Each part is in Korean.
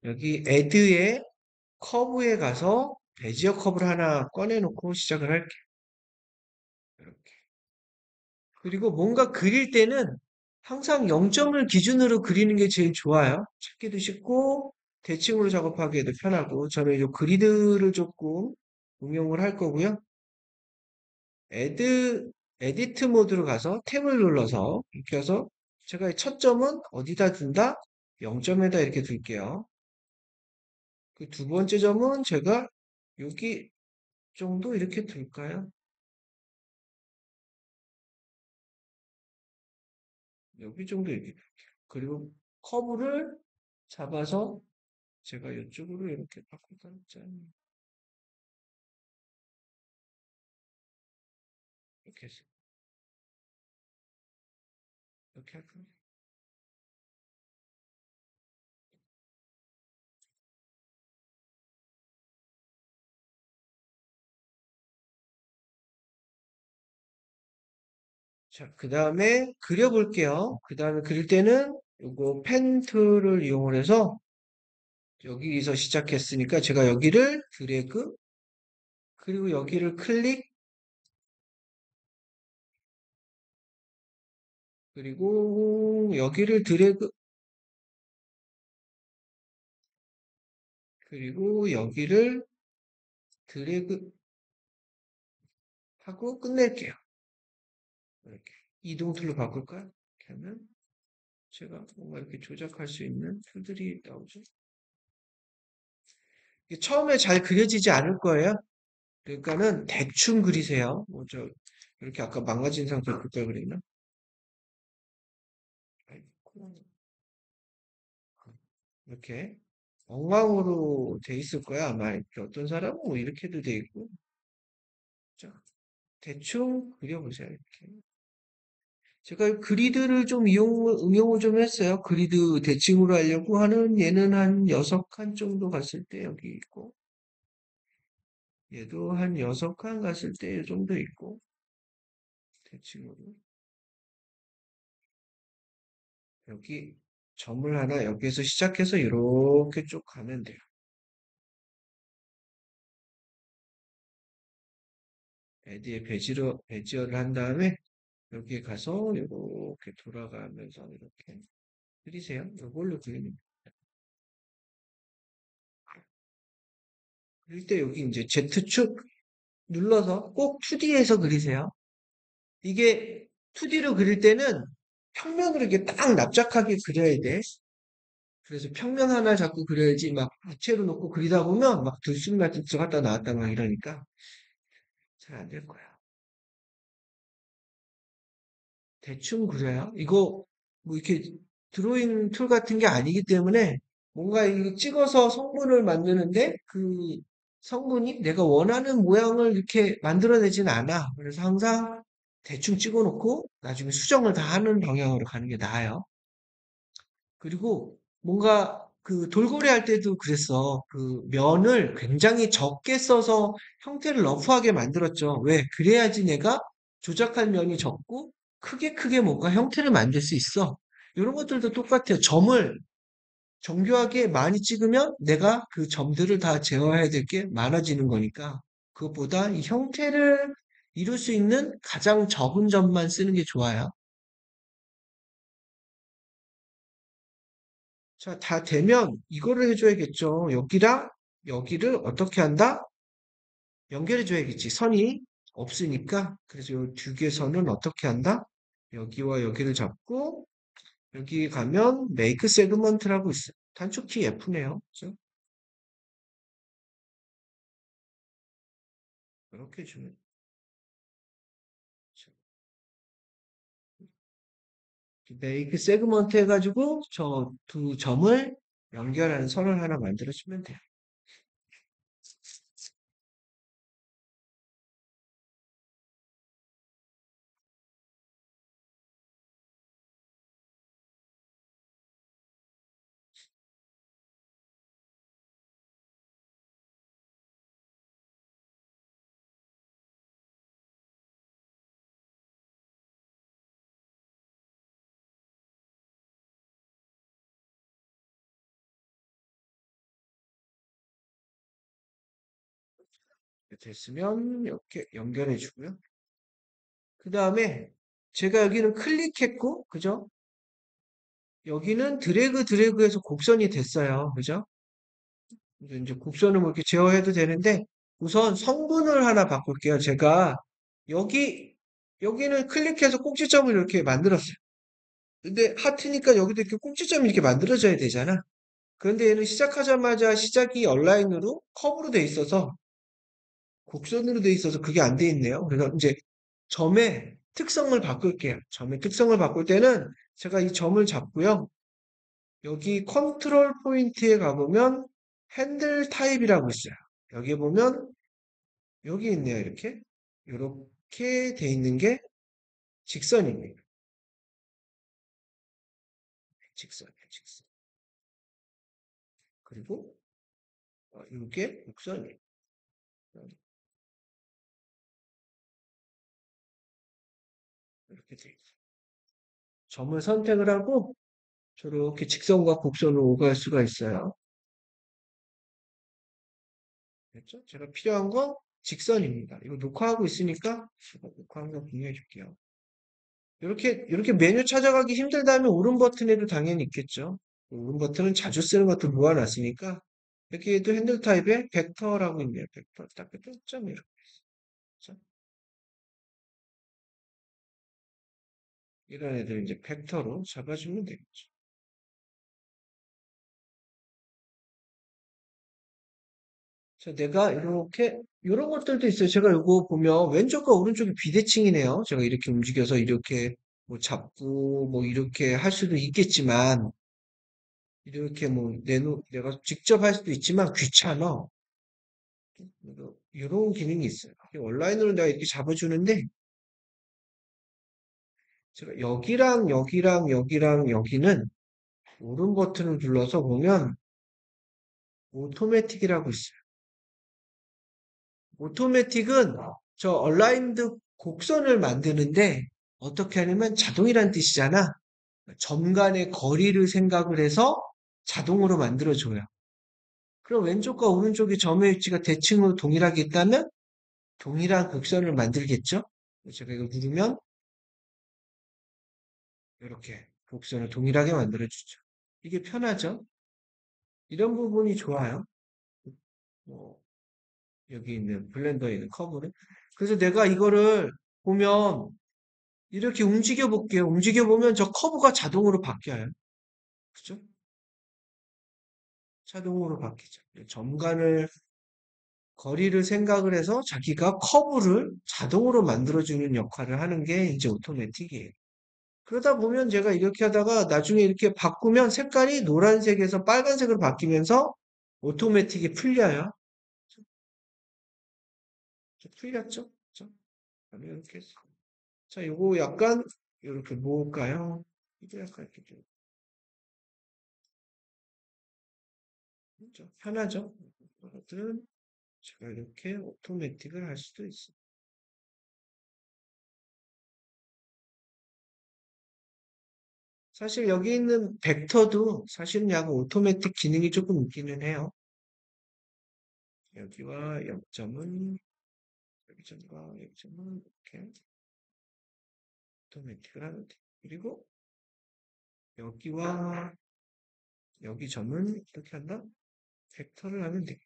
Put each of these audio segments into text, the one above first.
여기 add에 커브에 가서 베지어 커브를 하나 꺼내놓고 시작을 할게. 이렇게. 그리고 뭔가 그릴 때는 항상 0점을 기준으로 그리는 게 제일 좋아요. 찾기도 쉽고 대칭으로 작업하기에도 편하고 저는 이 그리드를 조금 응용을 할 거고요. 에드, 에디트 모드로 가서 탭을 눌러서 이렇게 해서 제가 첫 점은 어디다 둔다? 0점에다 이렇게 둘게요. 그 두 번째 점은 제가 여기 정도 이렇게 둘까요? 여기 정도 이렇게. 그리고 커브를 잡아서 제가 이쪽으로 이렇게 바꾸다 짠. 이렇게 해서 이렇게 할까요? 자, 그 다음에 그려볼게요. 그 다음에 그릴 때는 요거 펜 툴을 이용을 해서 여기서 시작했으니까 제가 여기를 드래그 그리고 여기를 클릭 그리고 여기를 드래그 그리고 여기를 드래그 하고 끝낼게요. 이렇게 이동 툴로 바꿀까요? 이렇게 하면 제가 뭔가 이렇게 조작할 수 있는 툴들이 나오죠. 이게 처음에 잘 그려지지 않을 거예요. 그러니까는 대충 그리세요. 뭐저 이렇게 아까 망가진 상태로 그걸 그리나? 이렇게 엉망으로 돼 있을 거야 아마. 이렇게 어떤 사람은 뭐 이렇게도 돼 있고. 자, 대충 그려보세요. 이렇게. 제가 그리드를 좀 응용을 좀 했어요. 그리드 대칭으로 하려고 하는 얘는 한 6칸 정도 갔을 때 여기 있고, 얘도 한 6칸 갔을 때 이 정도 있고, 대칭으로. 여기 점을 하나 여기에서 시작해서 이렇게 쭉 가면 돼요. 에디에 베지어를 한 다음에 여기에 가서 이렇게 돌아가면서 이렇게 그리세요. 이걸로 그리면 그릴 때 여기 이제 Z축 눌러서 꼭 2D에서 그리세요. 이게 2D로 그릴 때는 평면으로 이렇게 딱 납작하게 그려야 돼. 그래서 평면 하나 잡고 그려야지 막 부채로 놓고 그리다 보면 막 들쑥날쑥 들어갔다 나왔다 막 이러니까 잘 안 될 거야. 대충 그려요. 이거 뭐 이렇게 드로잉 툴 같은 게 아니기 때문에 뭔가 이거 찍어서 성분을 만드는데 그 성분이 내가 원하는 모양을 이렇게 만들어내진 않아. 그래서 항상 대충 찍어놓고 나중에 수정을 다 하는 방향으로 가는 게 나아요. 그리고 뭔가 그 돌고래 할 때도 그랬어. 그 면을 굉장히 적게 써서 형태를 러프하게 만들었죠. 왜? 그래야지 내가 조작할 면이 적고 크게 뭔가 형태를 만들 수 있어. 이런 것들도 똑같아요. 점을 정교하게 많이 찍으면 내가 그 점들을 다 제어해야 될 게 많아지는 거니까 그것보다 이 형태를 이룰 수 있는 가장 적은 점만 쓰는 게 좋아요. 자, 다 되면 이거를 해줘야겠죠. 여기랑 여기를 어떻게 한다? 연결해줘야겠지. 선이 없으니까. 그래서 이 두 개 선은 어떻게 한다? 여기와 여기를 잡고 여기 가면 메이크 세그먼트라고 있어요. 단축키 F네요. 그죠? 이렇게 주면 메이크 세그먼트 해가지고 저 두 점을 연결하는 선을 하나 만들어주면 돼요. 됐으면 이렇게 연결해 주고요. 그 다음에 제가 여기는 클릭했고, 그죠? 여기는 드래그해서 곡선이 됐어요. 그죠? 이제 곡선을 뭐 이렇게 제어해도 되는데, 우선 성분을 하나 바꿀게요. 제가 여기, 여기는 클릭해서 꼭지점을 이렇게 만들었어요. 근데 하트니까 여기도 이렇게 꼭지점이 이렇게 만들어져야 되잖아. 그런데 얘는 시작하자마자 시작이 얼라인으로 커브로 돼 있어서 곡선으로 돼 있어서 그게 안 돼 있네요. 그래서 이제 점의 특성을 바꿀게요. 점의 특성을 바꿀 때는 제가 이 점을 잡고요. 여기 컨트롤 포인트에 가보면 핸들 타입이라고 있어요. 여기 보면 여기 있네요. 이렇게 돼 있는 게 직선입니다. 직선. 그리고 이게 곡선이에요. 이렇게 돼 있어요. 점을 선택을 하고 저렇게 직선과 곡선을 오갈 수가 있어요. 됐죠? 제가 필요한 건 직선입니다. 이거 녹화하고 있으니까 제가 녹화한 거 공유해 줄게요. 이렇게 메뉴 찾아가기 힘들다면 오른 버튼에도 당연히 있겠죠. 오른 버튼은 자주 쓰는 것들 모아놨으니까 여기에도 핸들 타입에 벡터라고 있네요. 벡터 딱 점 이렇게 있죠. 이런 애들 이제 벡터로 잡아주면 되겠죠. 자, 내가 이렇게 이런 것들도 있어요. 제가 이거 보면 왼쪽과 오른쪽이 비대칭이네요. 제가 이렇게 움직여서 이렇게 뭐 잡고 뭐 이렇게 할 수도 있겠지만 이렇게 뭐 내가 직접 할 수도 있지만 귀찮아. 이런 기능이 있어요. 온라인으로 내가 이렇게 잡아주는데 제가 여기랑 여기는 오른 버튼을 눌러서 보면 오토매틱이라고 있어요. 오토매틱은 저 얼라인드 곡선을 만드는데 어떻게 하냐면 자동이란 뜻이잖아. 점 간의 거리를 생각을 해서 자동으로 만들어줘요. 그럼 왼쪽과 오른쪽의 점의 위치가 대칭으로 동일하게 있다면 동일한 곡선을 만들겠죠? 제가 이거 누르면 이렇게 곡선을 동일하게 만들어주죠. 이게 편하죠? 이런 부분이 좋아요. 뭐 여기 있는 블렌더에 있는 커브를. 그래서 내가 이거를 보면 이렇게 움직여 볼게요. 움직여 보면 저 커브가 자동으로 바뀌어요. 그죠? 자동으로 바뀌죠. 점간을 거리를 생각을 해서 자기가 커브를 자동으로 만들어주는 역할을 하는 게 이제 오토매틱이에요. 그러다 보면 제가 이렇게 하다가 나중에 이렇게 바꾸면 색깔이 노란색에서 빨간색으로 바뀌면서 오토매틱이 풀려요. 풀렸죠? 그죠? 이렇게 해서. 자, 요거 약간 이렇게 모을까요? 이게 약간 이렇게 좀 그죠? 편하죠? 이것들은 제가 이렇게 오토매틱을 할 수도 있어요. 사실 여기 있는 벡터도 사실은 약간 오토매틱 기능이 조금 있기는 해요. 여기와 여점은 여기점과 여점은 이렇게 오토매틱을 하면 돼요. 그리고 여기와 여기 점은 이렇게 한다? 벡터를 하면 돼요.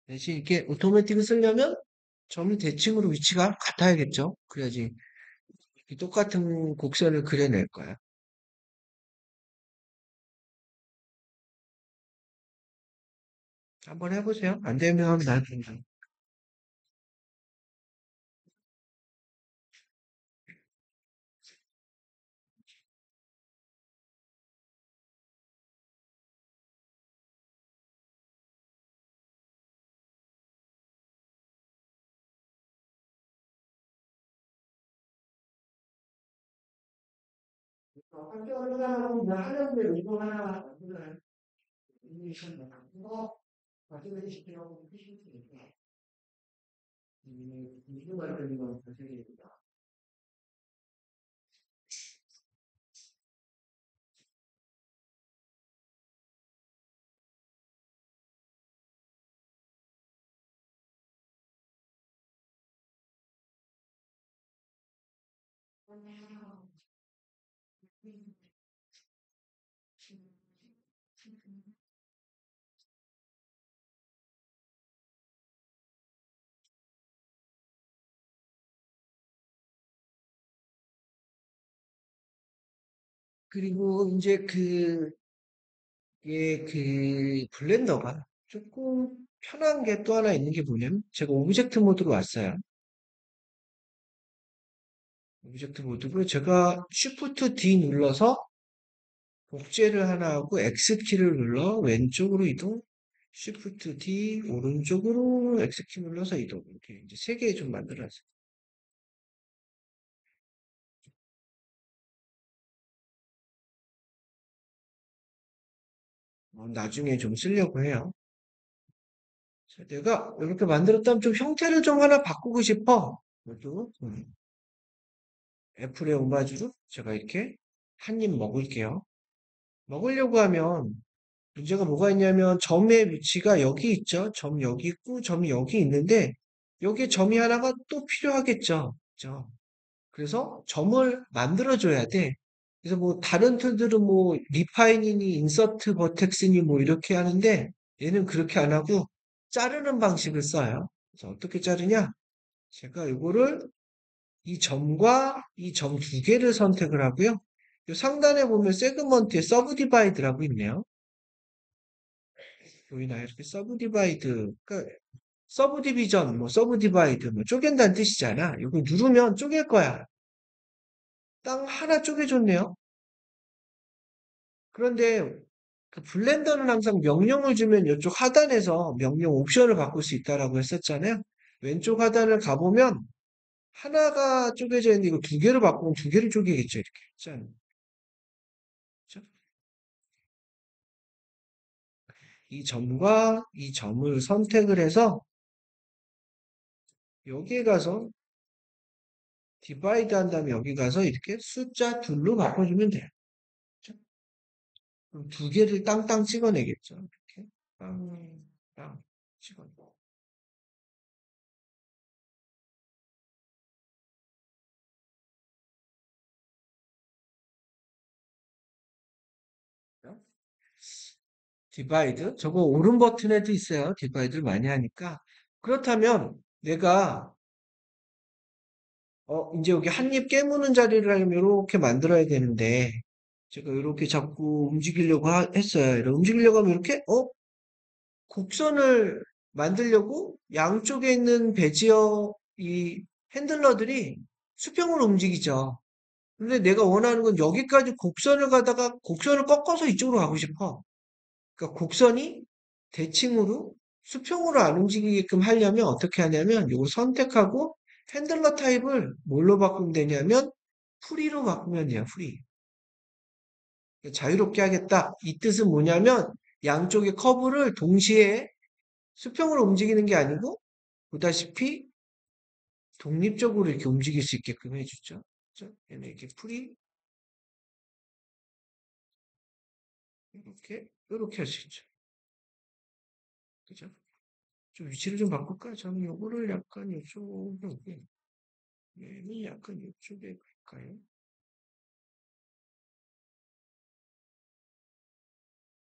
대신 이렇게 오토매틱을 쓰려면 점이 대칭으로 위치가 같아야겠죠? 그래야지 똑같은 곡선을 그려낼 거야. 한번 해보세요. 안 되면 날 본다. 학교를 하는데 이거 하나 만들어요. 이미션 이거 가지고 싶으려고 하시면 되니까. 이거 만드는 건 사실입니다. 그리고 이제 블렌더가 조금 편한 게 또 하나 있는 게 뭐냐면, 제가 오브젝트 모드로 왔어요. 오브젝트 모드로 제가 Shift D 눌러서 복제를 하나 하고 X키를 눌러 왼쪽으로 이동, Shift D 오른쪽으로 X키 눌러서 이동. 이렇게 이제 세 개 좀 만들어놨어요. 나중에 좀 쓰려고 해요. 자, 내가 이렇게 만들었다면 좀 형태를 좀 하나 바꾸고 싶어. 이것도 애플의 오마주로 제가 이렇게 한 입 먹을게요. 먹으려고 하면 문제가 뭐가 있냐면 점의 위치가 여기 있죠. 점 여기 있고 점이 여기 있는데 여기에 점이 하나가 또 필요하겠죠. 그죠? 그래서 점을 만들어줘야 돼. 그래서 뭐 다른 툴들은 뭐 리파이니니 인서트 버텍스니 뭐 이렇게 하는데 얘는 그렇게 안 하고 자르는 방식을 써요. 그래서 어떻게 자르냐? 제가 이거를 이 점과 이 점 두 개를 선택을 하고요. 이 상단에 보면 세그먼트에 서브 디바이드라고 있네요. 보이나요? 이렇게 서브 디바이드. 그러니까 서브 디비전, 뭐 서브 디바이드, 뭐 쪼갠다는 뜻이잖아. 이거 누르면 쪼갤 거야. 땅 하나 쪼개줬네요. 그런데 그 블렌더는 항상 명령을 주면 이쪽 하단에서 명령 옵션을 바꿀 수 있다라고 했었잖아요. 왼쪽 하단을 가보면 하나가 쪼개져 있는데 이거 두 개를 바꾸면 두 개를 쪼개겠죠. 이렇게. 짠. 그죠? 이 점과 이 점을 선택을 해서 여기에 가서 디바이드 한 다음에 여기 가서 이렇게 숫자 둘로 바꿔주면 돼요. 그죠? 그럼 두 개를 땅땅 찍어내겠죠. 이렇게 땅 찍어내고. 디바이드 저거 오른 버튼에도 있어요. 디바이드를 많이 하니까. 그렇다면 내가 이제 여기 한입 깨무는 자리를 하려면 이렇게 만들어야 되는데 제가 이렇게 자꾸 움직이려고 했어요. 이렇게 움직이려고 하면 이렇게 곡선을 만들려고 양쪽에 있는 베지어 이 핸들러들이 수평으로 움직이죠. 근데 내가 원하는 건 여기까지 곡선을 가다가 곡선을 꺾어서 이쪽으로 가고 싶어. 그러니까 곡선이 대칭으로 수평으로 안 움직이게끔 하려면 어떻게 하냐면 이걸 선택하고 핸들러 타입을 뭘로 바꾸면 되냐면 프리로 바꾸면 돼요. 프리. 자유롭게 하겠다. 이 뜻은 뭐냐면 양쪽의 커브를 동시에 수평으로 움직이는 게 아니고 보다시피 독립적으로 이렇게 움직일 수 있게끔 해주죠. 그죠? 얘는 이렇게 프리 이렇게 할 수 있죠. 그죠? 좀 위치를 좀 바꿀까? 저는 요거를 약간 이쪽으로 얘는 약간 이쪽에 갈까요?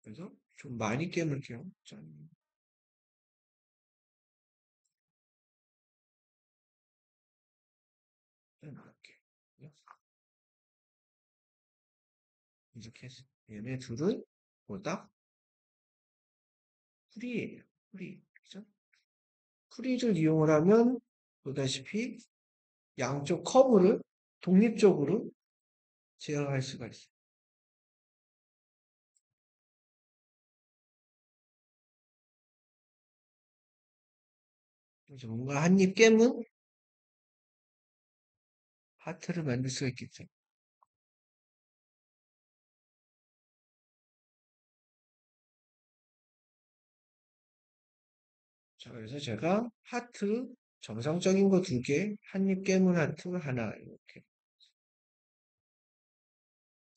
그래서 좀 많이 깨물게요. 짠. 이렇게. 이렇게 해서 얘네 둘은 보다 프리예요. 프리. 그죠? 프리를 이용을 하면 보다시피 양쪽 커브를 독립적으로 제어할 수가 있어요. 그래서 뭔가 한입 깨문 하트를 만들 수가 있겠죠. 자, 그래서 제가 하트 정상적인 거 두 개, 한입 깨문 하트 하나 이렇게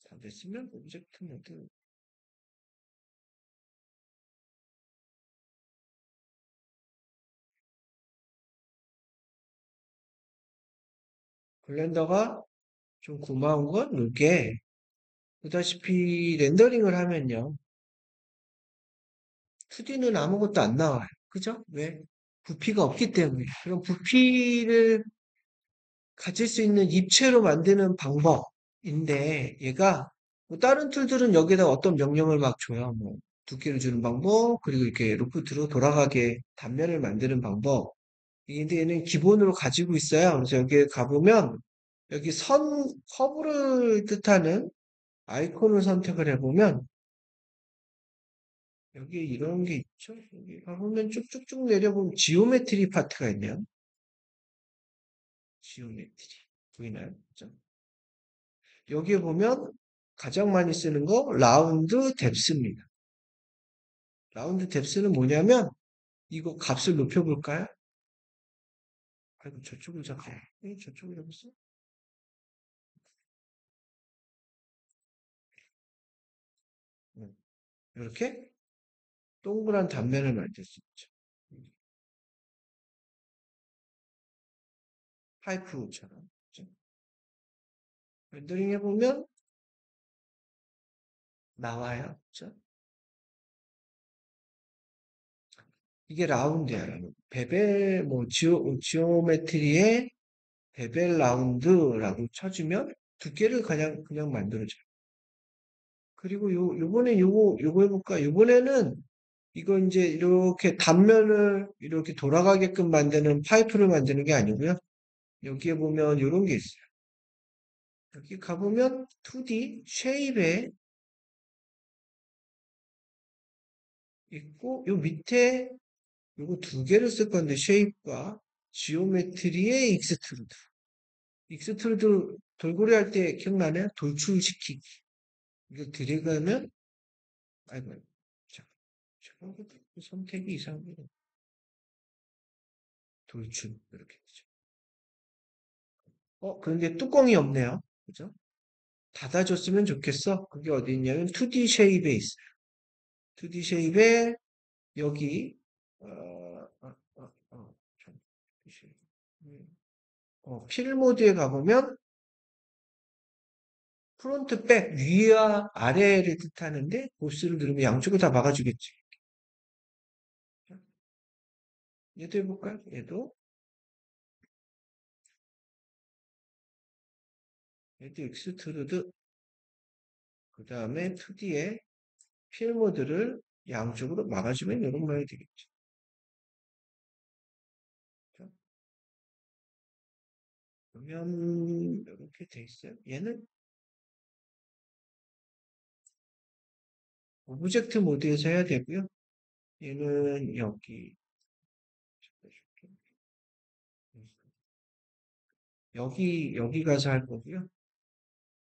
다 됐으면 오브젝트 모드 블렌더가 좀 고마운 건 이게 보다시피 렌더링을 하면요. 2D는 아무것도 안 나와요. 그죠? 왜? 부피가 없기 때문에. 그럼 부피를 가질 수 있는 입체로 만드는 방법인데 얘가 뭐 다른 툴들은 여기다 어떤 명령을 막 줘요. 뭐 두께를 주는 방법, 그리고 이렇게 로프트로 돌아가게 단면을 만드는 방법. 근데 얘는 기본으로 가지고 있어요. 그래서 여기에 가보면 여기 커브를 뜻하는 아이콘을 선택을 해보면 여기 이런 게 있죠. 여기 가보면 쭉쭉쭉 내려보면 지오메트리 파트가 있네요. 지오메트리. 보이나요? 그죠? 여기에 보면 가장 많이 쓰는 거 라운드 뎁스입니다. 라운드 뎁스는 뭐냐면 이거 값을 높여볼까요? 아이고 저쪽을 잡고 저쪽을 잡았어? 이렇게 동그란 단면을 만들 수 있죠. 파이프처럼. 그죠? 렌더링 해보면 나와요. 그죠? 이게 라운드야. 베벨, 지오메트리에 베벨 라운드라고 쳐주면 두께를 그냥 만들어줘요. 그리고 요번에 요거 해볼까? 요번에는 이거 이제 이렇게 단면을 이렇게 돌아가게끔 만드는 파이프를 만드는 게 아니고요. 여기에 보면 이런 게 있어요. 여기 가보면 2D 쉐입에 있고 요 밑에 요거 두 개를 쓸 건데 쉐입과 지오메트리의 익스트루드. 익스트루드 돌고래 할 때 기억나나요? 돌출시키기. 이거 드래그하면 아이고 자, 선택이 이상해요. 돌출 이렇게 되죠. 그런데 뚜껑이 없네요. 그죠? 닫아줬으면 좋겠어. 그게 어디 있냐면 2D 쉐입에 있어요. 2D 쉐입에 여기 좀, 필 모드에 가보면 프론트 백 위와 아래를 뜻하는데 보스를 누르면 양쪽을 다 막아주겠지. 얘도 해볼까요? 얘도 익스트루드 그 다음에 2D에 필 모드를 양쪽으로 막아주면 이런 모양이 되겠지. 그러면 이렇게 돼 있어요. 얘는 오브젝트 모드에서 해야 되고요. 얘는 여기 가서 할 거고요.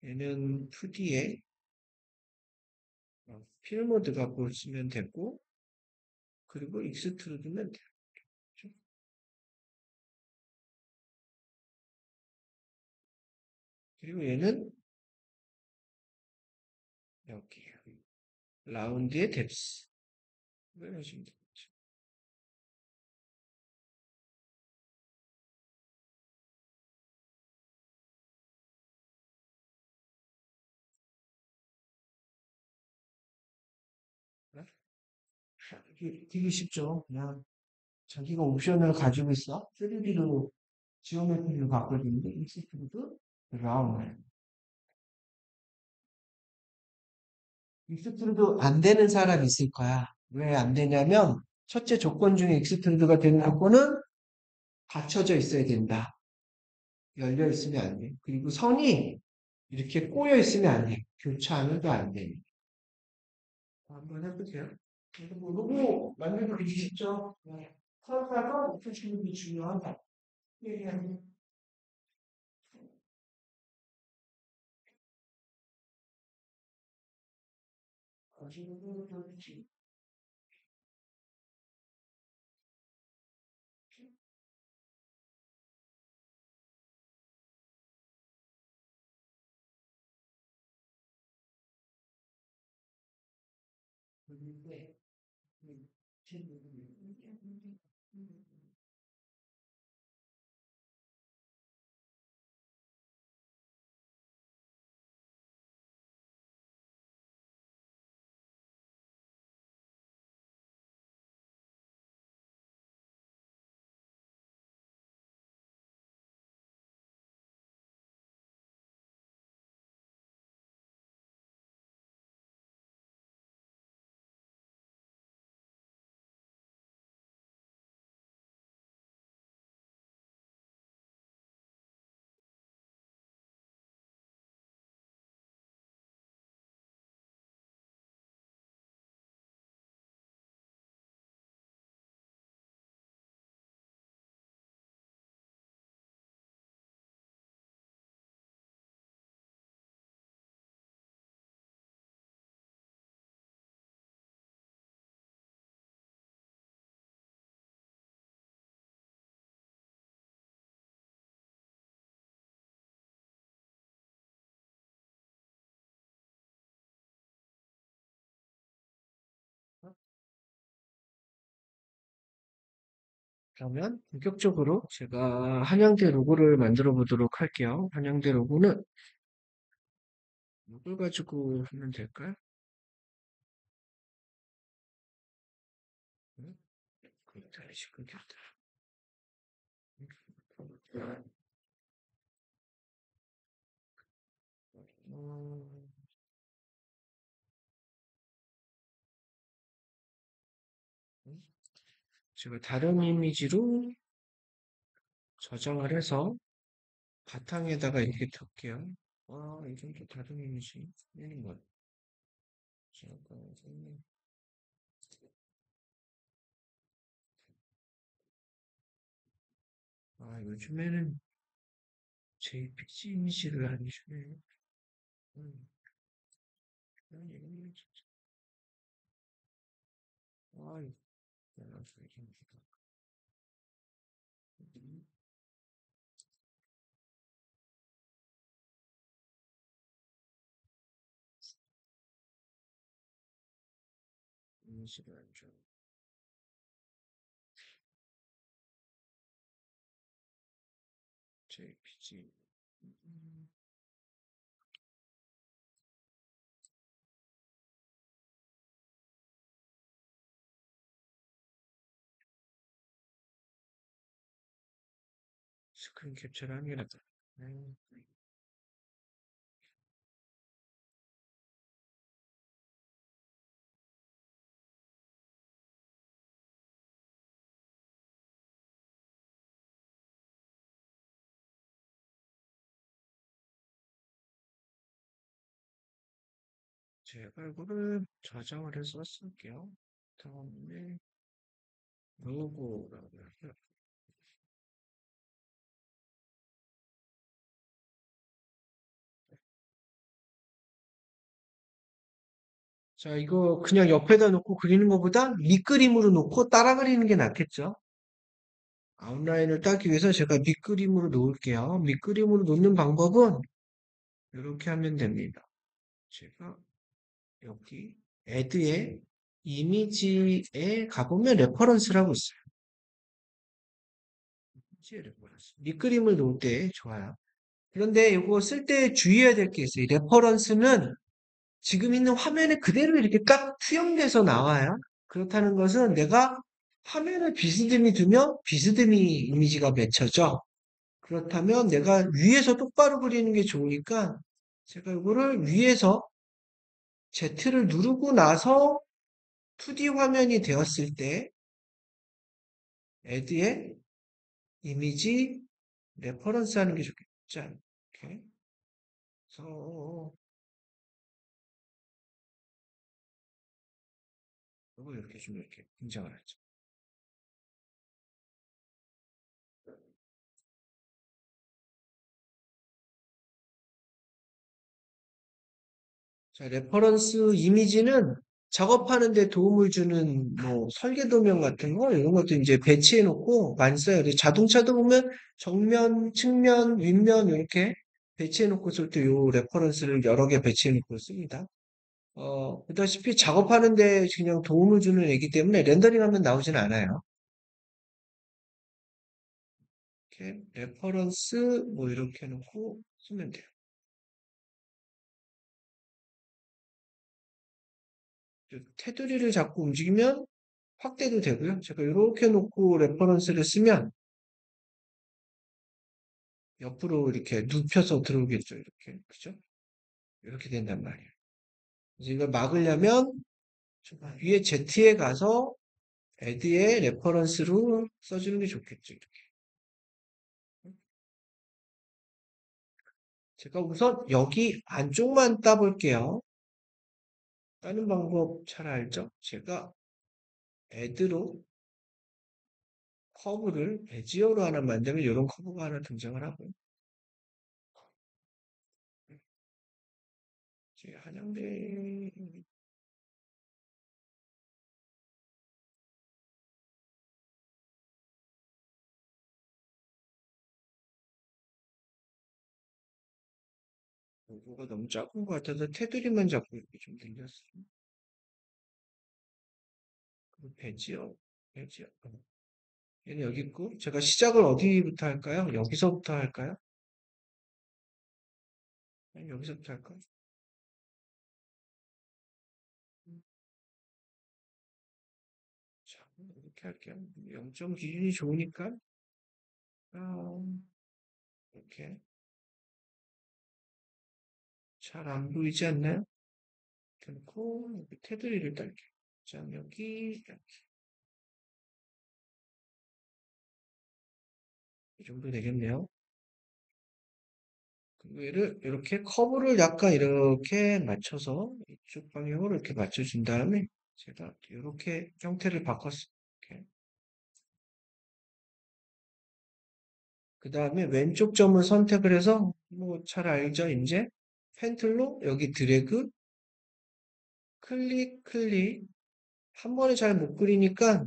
얘는 2D에 필 모드가 보시면 되고, 그리고 익스트루드면 되죠. 그리고 얘는 여기 라운드의 뎁스. 이걸 하시면 되겠죠. 되게 쉽죠. 그냥 자기가 옵션을 가지고 있어. 3D로 지오메트리를 바꿔주는데 익스트루드, 라운드. 익스트루드 안 되는 사람 있을 거야. 왜 안 되냐면 첫째 조건 중에 익스트루드가 되는 조건은 닫혀져 있어야 된다. 열려 있으면 안 돼. 그리고 선이 이렇게 꼬여 있으면 안 돼. 교차하면도 안 돼. 한번 해보세요. 그래서 뭐 로고 만들기 되게 쉽죠. 서사가 옵션이 게 중요하다. 얘기하는 거지. 그러면 본격적으로 제가 한양대 로고를 만들어 보도록 할게요. 한양대 로고는 이걸 가지고 하면 될까요? 응? 다시 끊겼다. 음, 제가 다른 이미지로 저장을 해서 바탕에다가 이렇게 둘게요. 이 정도 다른 이미지. 얘는 뭐, 잠깐, 요즘에는 JPG 이미지를 안 주네. 음, 그런 얘기는 진짜. 아이, 알았어, 이게 음, 이미지를 안 줘. JPG. 음, 스크린 캡처를 하는 게 낫다. 음, 제가 이거를 저장을 해서 쓸게요. 다음에 로고라고 해요. 자, 이거 그냥 옆에다 놓고 그리는 것보다 밑그림으로 놓고 따라 그리는 게 낫겠죠? 아웃라인을 따기 위해서 제가 밑그림으로 놓을게요. 밑그림으로 놓는 방법은 이렇게 하면 됩니다. 제가 여기 애드에 이미지에 가보면 레퍼런스라고 있어요. 이미지에 레퍼런스. 밑그림을 놓을 때 좋아요. 그런데 이거 쓸 때 주의해야 될 게 있어요. 이 레퍼런스는 지금 있는 화면에 그대로 이렇게 딱 투영돼서 나와요. 그렇다는 것은 내가 화면을 비스듬히 두면 비스듬히 이미지가 맺혀져. 그렇다면 내가 위에서 똑바로 그리는 게 좋으니까 제가 이거를 위에서 Z를 누르고 나서 2D 화면이 되었을 때 Add에 이미지 레퍼런스 하는 게 좋겠죠. 이렇게. 그래서 이거 이렇게 좀 이렇게 등장을 하죠. 자, 레퍼런스 이미지는 작업하는 데 도움을 주는 뭐 설계 도면 같은 거 이런 것도 이제 배치해 놓고 많이 써요. 그래서 자동차도 보면 정면, 측면, 윗면 이렇게 배치해 놓고서 또 요 레퍼런스를 여러 개 배치해 놓고 씁니다. 보다시피 작업하는 데 그냥 도움을 주는 애기 때문에 렌더링하면 나오진 않아요. 이렇게 레퍼런스 뭐 이렇게 해놓고 쓰면 돼요. 테두리를 자꾸 움직이면 확대도 되고요. 제가 이렇게 놓고 레퍼런스를 쓰면 옆으로 이렇게 눕혀서 들어오겠죠. 이렇게. 그죠? 이렇게 된단 말이에요. 그래서 이걸 막으려면 위에 Z에 가서 add에 레퍼런스로 써주는 게 좋겠죠. 이렇게. 제가 우선 여기 안쪽만 따볼게요. 따는 방법 잘 알죠? 제가 add로 커브를 베지어로 하나 만들면 이런 커브가 하나 등장을 하고요. 제 한양대 로고가 너무 작은 것 같아서 테두리만 잡고 이렇게 좀 늘렸어요. 그리고 베지어. 얘는 여기 있고, 제가 시작을 어디부터 할까요? 여기서부터 할까요? 아니, 여기서부터 할까요? 자, 이렇게 할게요. 0점 기준이 좋으니까, 아, 이렇게. 잘 안 보이지 않나요? 그리고 여기 테두리를 딸게요. 자, 여기, 이렇게. 이 정도 되겠네요. 그리고 얘를 이렇게 커브를 약간 이렇게 맞춰서 이쪽 방향으로 이렇게 맞춰준 다음에 제가 이렇게 형태를 바꿨어요. 이렇게. 그 다음에 왼쪽 점을 선택을 해서 뭐 잘 알죠? 이제 펜틀로 여기 드래그, 클릭, 클릭. 한 번에 잘 못 그리니까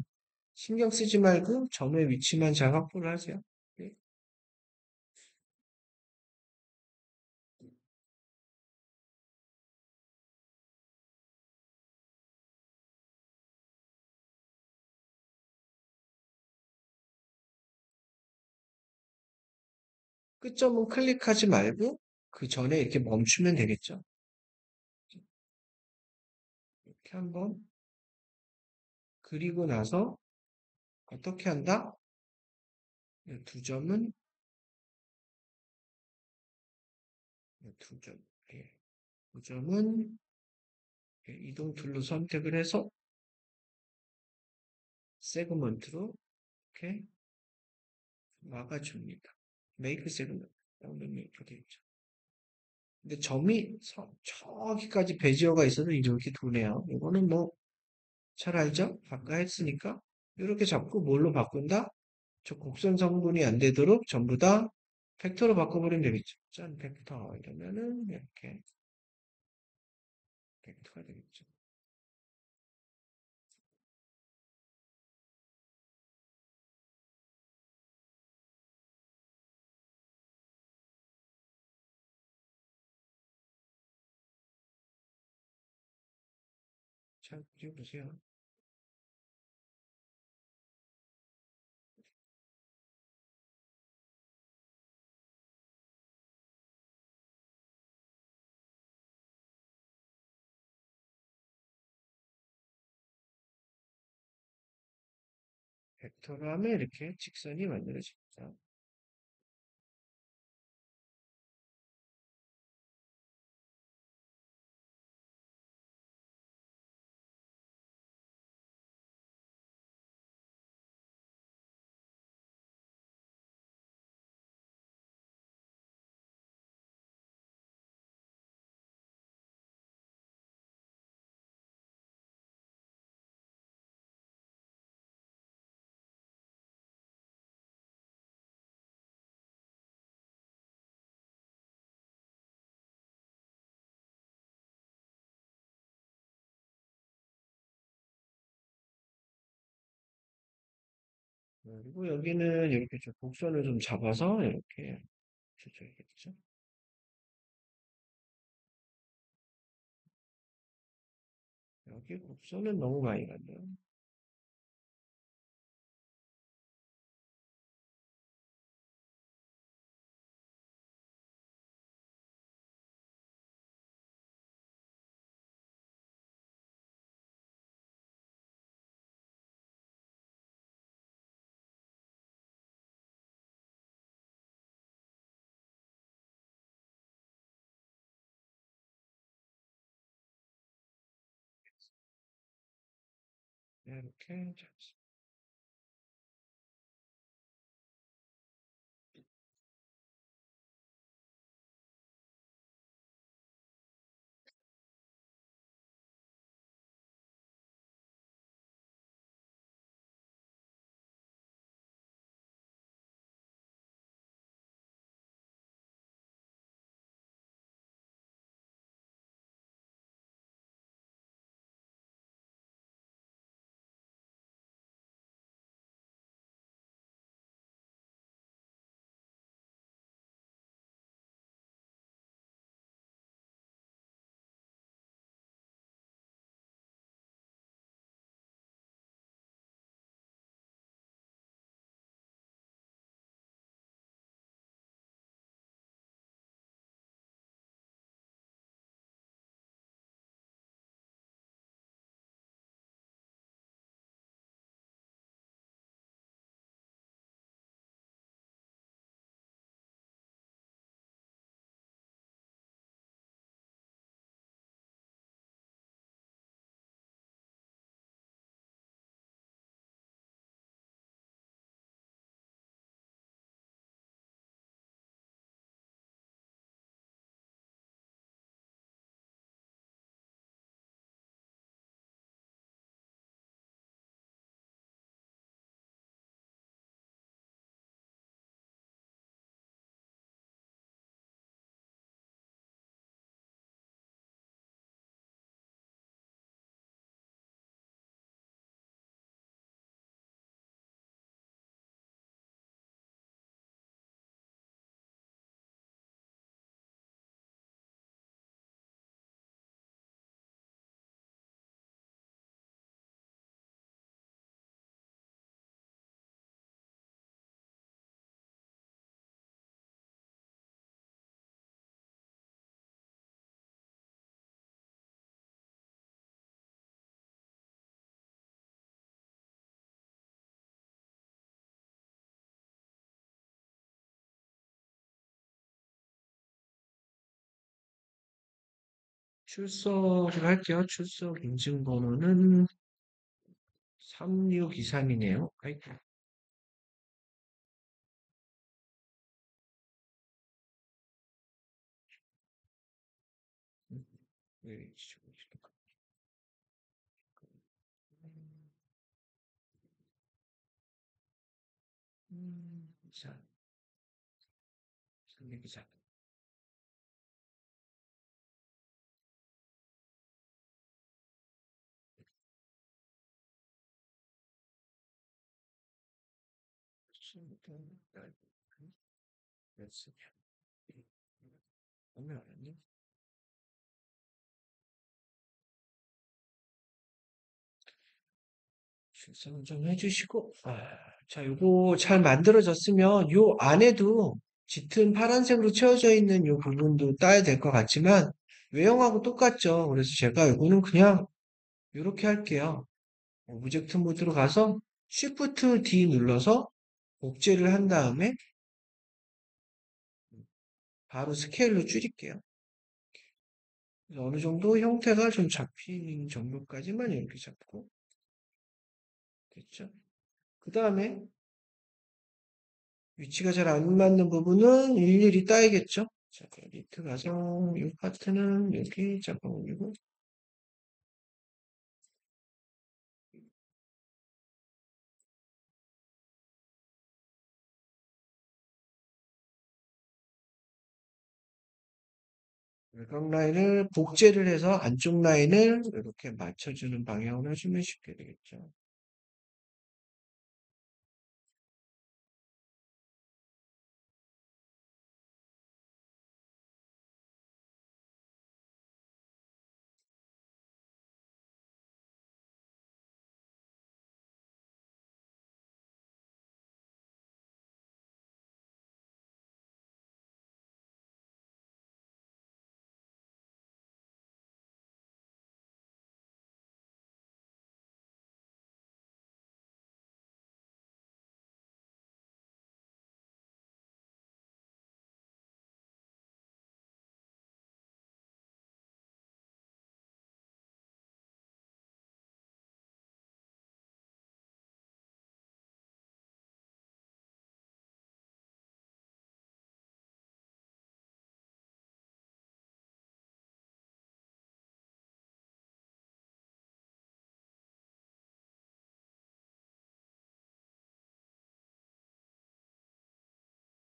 신경 쓰지 말고 점의 위치만 잘 확보를 하세요. 네. 끝점은 클릭하지 말고 그 전에 이렇게 멈추면 되겠죠. 이렇게 한번 그리고 나서 어떻게 한다? 두 점은 두 점, 예. 두 점은 이동 툴로 선택을 해서 세그먼트로 이렇게 막아줍니다. 메이크 세그먼트. 이렇게 돼 있죠. 근데 점이 저기까지 베지어가 있어도 이렇게 도네요. 이거는 뭐 잘 알죠? 아까 했으니까 이렇게 잡고 뭘로 바꾼다? 저 곡선 성분이 안 되도록 전부 다 벡터로 바꿔버리면 되겠죠. 짠, 벡터. 이러면은 이렇게 벡터가 되겠죠. 자, 이제 보세요. 벡터로 하면 이렇게 직선이 만들어집니다. 그리고 여기는 이렇게 좀 곡선을 좀 잡아서 이렇게 쳐줘야겠죠. 여기 곡선은 너무 많이 갔네요. 네, 이렇게 잡습니다. 출석을 할게요. 출석 인증번호는 3623이네요. 아이고, 왜 이러지? 자, 기자. 오늘 알았니? 출석 좀 해주시고, 자, 요거 잘 만들어졌으면 요 안에도 짙은 파란색으로 채워져 있는 요 부분도 따야 될 것 같지만 외형하고 똑같죠. 그래서 제가 요거는 그냥 이렇게 할게요. 오브젝트 모드로 가서 Shift D 눌러서 복제를 한 다음에 바로 스케일로 줄일게요. 그래서 어느 정도 형태가 좀 잡히는 정도까지만 이렇게 잡고 됐죠. 그 다음에 위치가 잘 안 맞는 부분은 일일이 따야겠죠. 자, 에디트 가서 이 파트는 여기 잡아 올리고 외곽 라인을 복제를 해서 안쪽 라인을 이렇게 맞춰주는 방향으로 해주면 쉽게 되겠죠.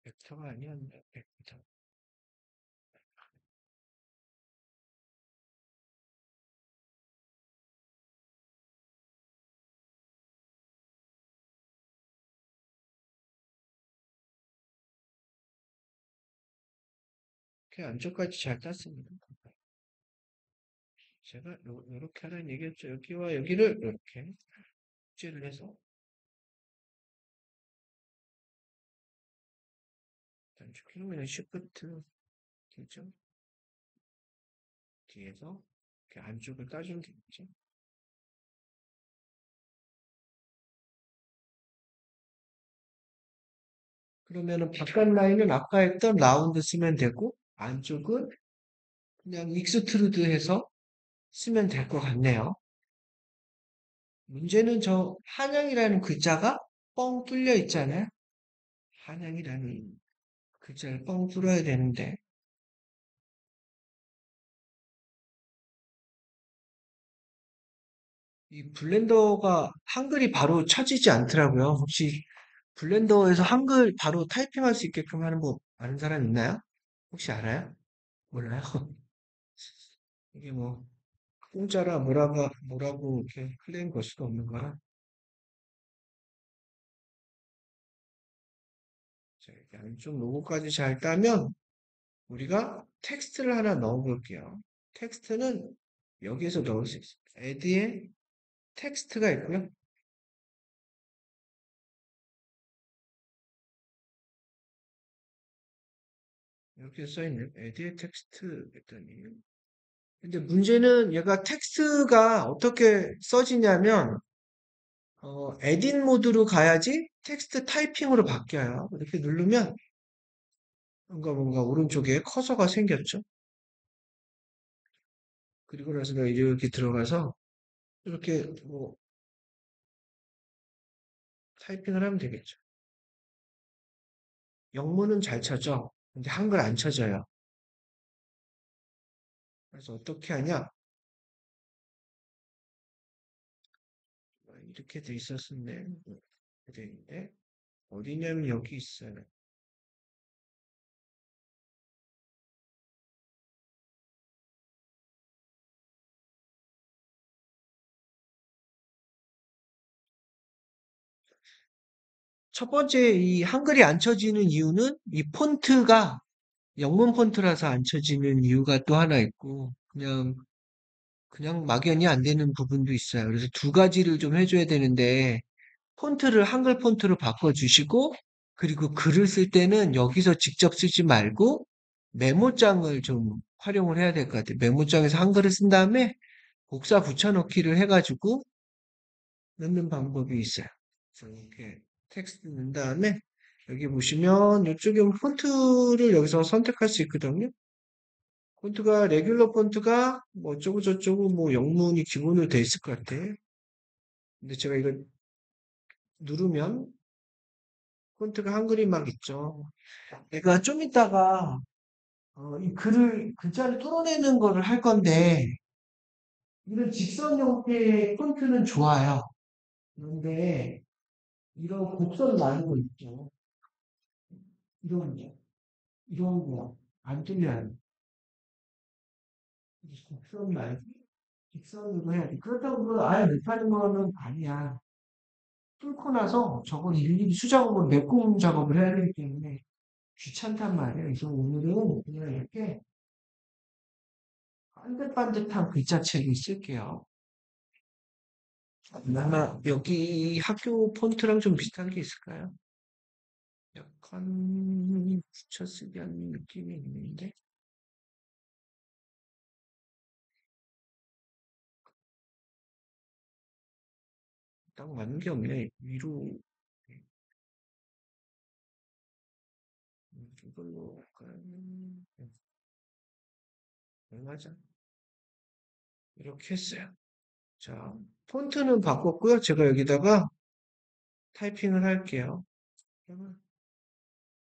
벡터가 아니었네. 벡터. 이렇게 안쪽까지 잘 땄습니다. 제가 이렇게 하라는 얘기였죠. 여기와 여기를 이렇게 복제를 해서 단축키로 그냥 Shift D죠. 뒤에서 이렇게 안쪽을 따주면 되겠죠. 그러면은 바깥 라인은 아까 했던 라운드 쓰면 되고 안쪽은 그냥 익스트루드 해서 쓰면 될 것 같네요. 문제는 저 한양이라는 글자가 뻥 뚫려 있잖아요. 한양이라는 글자를 뻥 뚫어야 되는데 이 블렌더가 한글이 바로 쳐지지 않더라고요. 혹시 블렌더에서 한글 바로 타이핑할 수 있게끔 하는 법 아는 사람 있나요? 혹시 알아요? 몰라요? 이게 뭐 공짜라 뭐라고 이렇게 클레임 걸 수가 없는 거라. 자, 이렇게 안쪽 로고까지 잘 따면 우리가 텍스트를 하나 넣어 볼게요. 텍스트는 여기에서 넣을 수 있어요. add에 텍스트가 있고요. 이렇게 써 있는 add에 텍스트 했더니 근데 문제는 얘가 텍스트가 어떻게 써지냐면 에딧 모드로 가야지 텍스트 타이핑으로 바뀌어요. 이렇게 누르면 뭔가 오른쪽에 커서가 생겼죠. 그리고 나서 내가 이렇게 들어가서 이렇게 뭐 타이핑을 하면 되겠죠. 영문은 잘 쳐져. 근데 한글 안 쳐져요. 그래서 어떻게 하냐? 이렇게 돼 있었는데, 돼 있는데, 어디냐면 여기 있어요. 첫 번째 이 한글이 안 쳐지는 이유는 이 폰트가 영문 폰트라서 안 쳐지는 이유가 또 하나 있고, 그냥 막연히 안 되는 부분도 있어요. 그래서 두 가지를 좀 해줘야 되는데, 폰트를 한글 폰트로 바꿔주시고, 그리고 글을 쓸 때는 여기서 직접 쓰지 말고, 메모장을 좀 활용을 해야 될 것 같아요. 메모장에서 한글을 쓴 다음에 복사 붙여넣기를 해가지고 넣는 방법이 있어요. 그래서 이렇게 텍스트 넣은 다음에 여기 보시면 이쪽에 폰트를 여기서 선택할 수 있거든요. 폰트가 레귤러 폰트가 뭐 어쩌고 저쩌고 뭐 영문이 기본으로 돼 있을 것 같아. 근데 제가 이거 누르면 폰트가 한글이 막 있죠. 내가 좀 이따가 이 글자를 뚫어내는 거를 할 건데 이런 직선 형태의 폰트는 좋아요. 그런데 이런 곡선 많은 거 있죠. 이런 거, 이런 거 안 뚫려요. 곡선 말고 직선으로 해야 돼. 그렇다고 그걸 아예 못하는 거는 아니야. 뚫고 나서 저걸 일일이 수작업을 메꾸는 작업을 해야 되기 때문에 귀찮단 말이에요. 그래서 오늘은 그냥 이렇게 반듯반듯한 글자체를 쓸게요. 아마 여기 학교 폰트랑 좀 비슷한 게 있을까요? 약간 붙여쓰기 하는 느낌이 있는데 딱 맞는 게 없네. 위로 이걸로 약간 맞아. 이렇게 했어요. 자, 폰트는 바꿨고요. 제가 여기다가 타이핑을 할게요.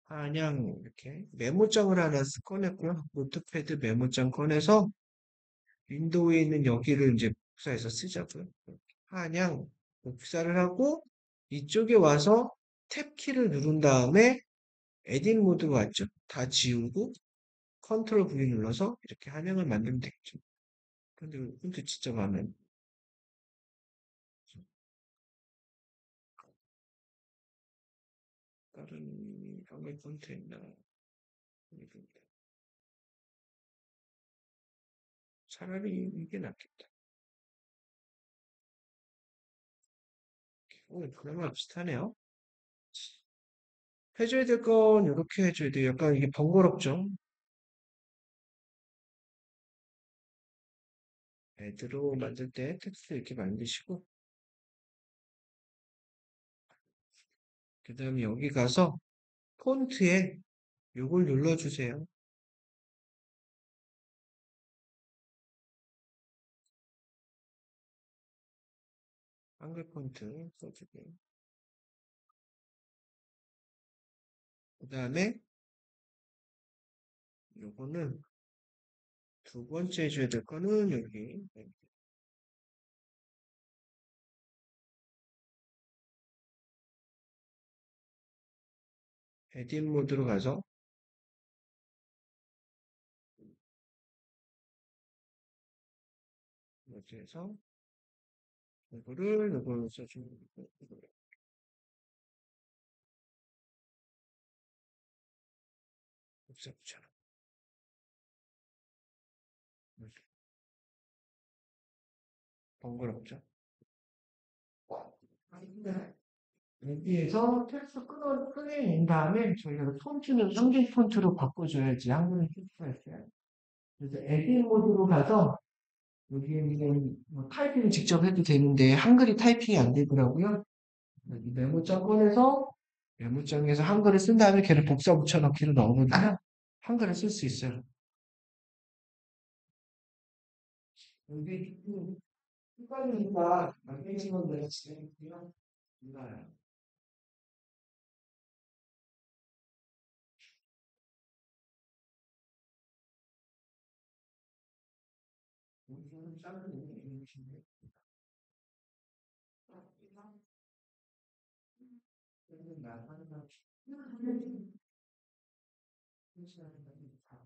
그냥 이렇게 메모장을 하나 꺼냈고요. 노트패드 메모장 꺼내서 윈도우에 있는 여기를 이제 복사해서 쓰자고요. 그냥 복사를 하고 이쪽에 와서 탭 키를 누른 다음에 에딧 모드가 왔죠. 다 지우고 컨트롤 V 눌러서 이렇게 화면을 만들면 되겠죠. 근데 폰트 진짜 많아요. 다른 한글 폰트 있나? 차라리 이게 낫겠다. 그나마 비슷하네요. 해줘야 될 건 이렇게 해줘야 돼요. 약간 이게 번거롭죠? 애드로 만들 때 텍스트 이렇게 만드시고, 그 다음에 여기 가서 폰트에 요걸 눌러주세요. 한글 폰트 써주고. 그 다음에 요거는 두 번째 해줘야 될 거는 여기 에딧 모드로 가서 이렇게 해서 요거를 써주면 복잡처럼 번거롭죠. 여기에서 텍스트 꺼내낸 다음에 저희가 폰트는 한글 폰트로 바꿔줘야지 한글 텍스트가 있어요. 그래서 에딧 모드로 가서 여기에는 뭐 타이핑을 직접 해도 되는데 한글이 타이핑이 안 되더라고요. 여기 메모장 꺼내서 메모장에서 한글을 쓴 다음에 걔를 복사 붙여넣기를 넣으면 한글을 쓸 수 있어요. 여기 습관이니까 안 되는 건 내가 진행할게요. 몰라요. 여기서는 작은 의미이신데. 그러면 나 하는 거 실시하는 거 다.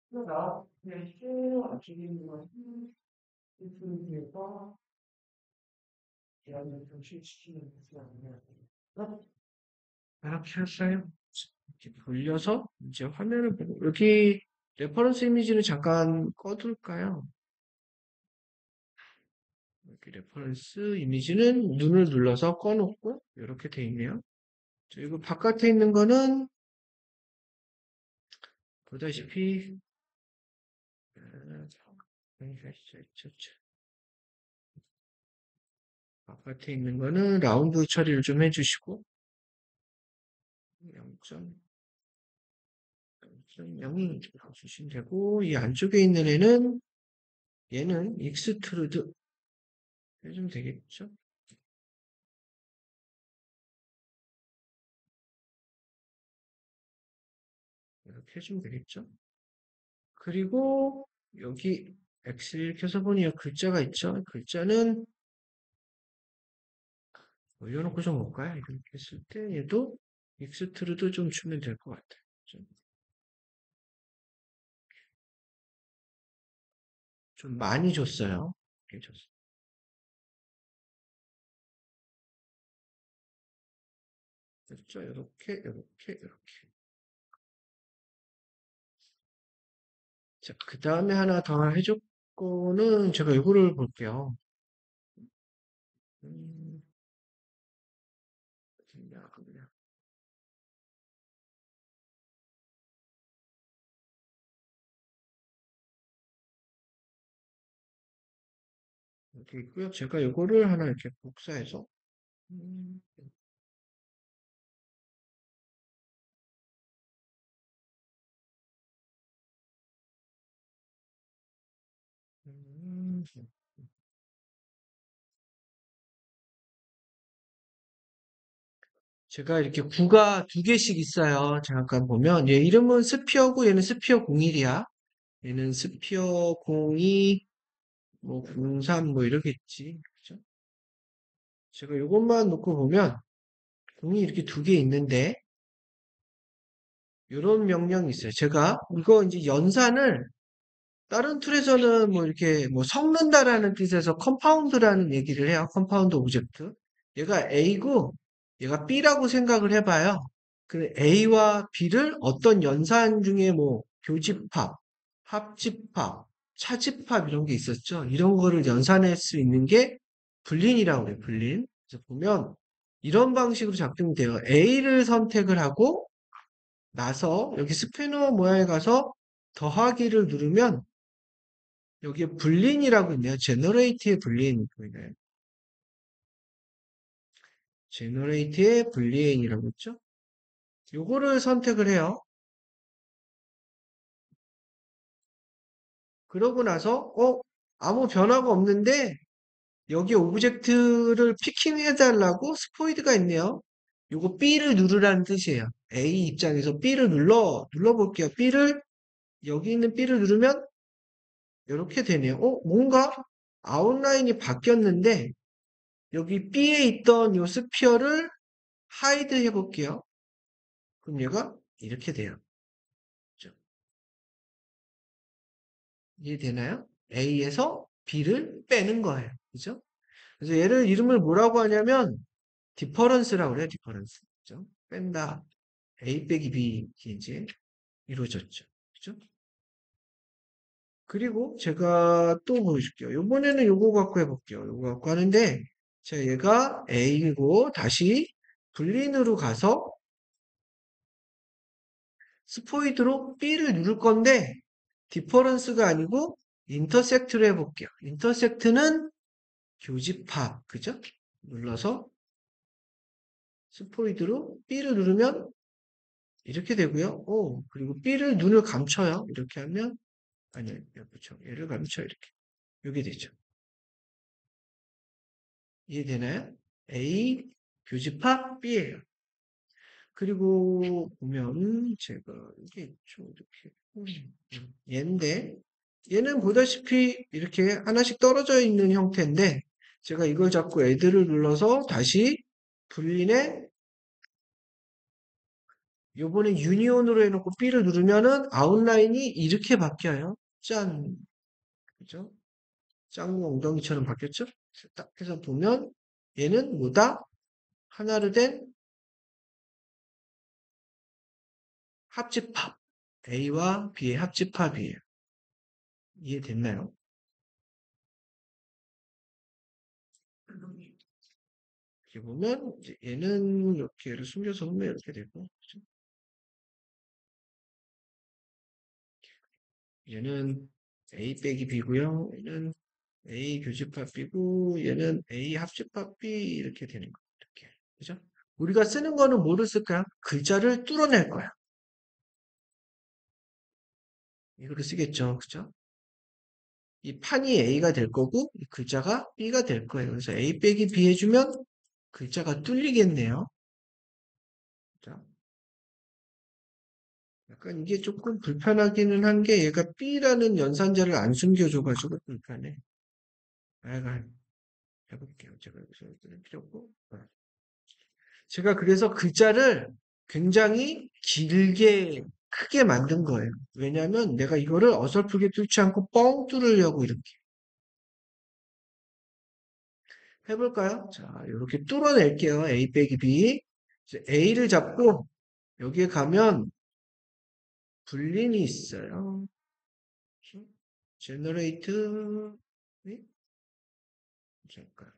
그러나 그냥 쭉 아끼는 것이 일주일에서 계란을 좀 실시키는 것이 아니라 이렇게 했어요. 이렇게 돌려서 이제 화면을 보고 여기 레퍼런스 이미지는 잠깐 꺼둘까요? 여기 레퍼런스 이미지는 눈을 눌러서 꺼놓고 이렇게 돼 있네요. 자, 이거 바깥에 있는 거는 보다시피 바깥에 있는 거는 라운드 처리를 좀 해주시고 0.0이 주시면 되고 이 안쪽에 있는 애는 얘는 익스트루드 해주면 되겠죠? 이렇게 해주면 되겠죠? 그리고 여기 X 이렇게 해서 보니 여기 글자가 있죠? 글자는 올려놓고 좀 볼까요? 이렇게 했을 때 얘도 익스트루드 좀 주면 될 것 같아요. 좀 많이 줬어요. 이렇게 줬어요. 됐죠? 이렇게. 자, 그 다음에 하나 더 해줄 거는 제가 이거를 볼게요. 음, 그냥 여기 있고요. 제가 이거를 하나 이렇게 복사해서 음, 음, 제가 이렇게 구가 두 개씩 있어요. 잠깐 보면 얘 이름은 스피어고 얘는 스피어 01이야. 얘는 스피어 02, 뭐 03, 뭐 이러겠지. 그죠? 제가 이것만 놓고 보면 공이 이렇게 두 개 있는데 이런 명령이 있어요. 제가 이거 이제 연산을 다른 툴에서는 뭐 이렇게 뭐 섞는다라는 뜻에서 컴파운드라는 얘기를 해요. 컴파운드 오브젝트. 얘가 A고 얘가 B라고 생각을 해봐요. 그 A와 B를 어떤 연산 중에 뭐 교집합, 합집합, 차집합 이런 게 있었죠. 이런 거를 연산할 수 있는 게 불린이라고 그래요. 불린. 그래서 보면 이런 방식으로 작동돼요. A를 선택을 하고 나서 여기 스패너 모양에 가서 더하기를 누르면 여기에 불린이라고 있네요. 제너레이트의 불린 보이나요? 제너레이트의 불린이라고 있죠? 요거를 선택을 해요. 그러고 나서 아무 변화가 없는데 여기 오브젝트를 피킹해 달라고 스포이드가 있네요. 요거 B를 누르라는 뜻이에요. A 입장에서 B를 눌러볼게요. B를 여기 있는 B를 누르면 이렇게 되네요. 뭔가 아웃라인이 바뀌었는데 여기 B에 있던 요 스피어를 하이드 해볼게요. 그럼 얘가 이렇게 돼요. 그죠? 이해되나요? A에서 B를 빼는 거예요. 그죠? 그래서 얘를 이름을 뭐라고 하냐면 디퍼런스라고 그래요. 디퍼런스. 그죠? 뺀다. A 빼기 B 이제 이루어졌죠. 그죠? 그리고 제가 또 보여줄게요. 이번에는 요거 갖고 해볼게요. 요거 갖고 하는데 자 얘가 A이고 다시 불린으로 가서 스포이드로 B를 누를 건데 디퍼런스가 아니고 인터섹트로 해볼게요. 인터섹트는 교집합, 그죠? 눌러서 스포이드로 B를 누르면 이렇게 되고요. 그리고 B를 눈을 감춰요. 이렇게 하면 아니요, 그렇죠. 얘를 감춰 이렇게. 이게 되죠. 이해되나요? A 교집합 B예요. 그리고 보면 제가 이게 좀 이렇게 얘인데 얘는 보다시피 이렇게 하나씩 떨어져 있는 형태인데 제가 이걸 잡고 애들을 눌러서 다시 불린에 요번에 유니온으로 해놓고 B를 누르면은 아웃라인이 이렇게 바뀌어요. 짠. 그죠? 짱구 엉덩이처럼 바뀌었죠? 딱 해서 보면 얘는 뭐다? 하나로 된 합집합. A와 B의 합집합이에요. 이해됐나요? 이렇게 보면 이제 얘는 이렇게 얘를 숨겨서 보면 이렇게 되고 그죠? 얘는 A 빼기 B고요. 얘는 A 교집합 B고 얘는 A 합집합 B 이렇게 되는 거예요. 이렇게. 그죠? 우리가 쓰는 거는 뭐를 쓸까요? 글자를 뚫어낼 거야. 이거를 쓰겠죠. 그죠? 이 판이 A가 될 거고 이 글자가 B가 될 거예요. 그래서 A 빼기 B 해주면 글자가 뚫리겠네요. 자, 약간 이게 조금 불편하기는 한 게 얘가 B라는 연산자를 안 숨겨줘가지고 불편해. 약간 해볼게요. 제가 여기서 쓸 필요 없고. 제가 그래서 글자를 굉장히 길게 크게 만든 거예요. 왜냐하면 내가 이거를 어설프게 뚫지 않고 뻥 뚫으려고 이렇게 해볼까요? 자, 이렇게 뚫어낼게요. A 빼기 B. 이제 A를 잡고 여기에 가면 불린이 있어요. generate, 네? 잠깐,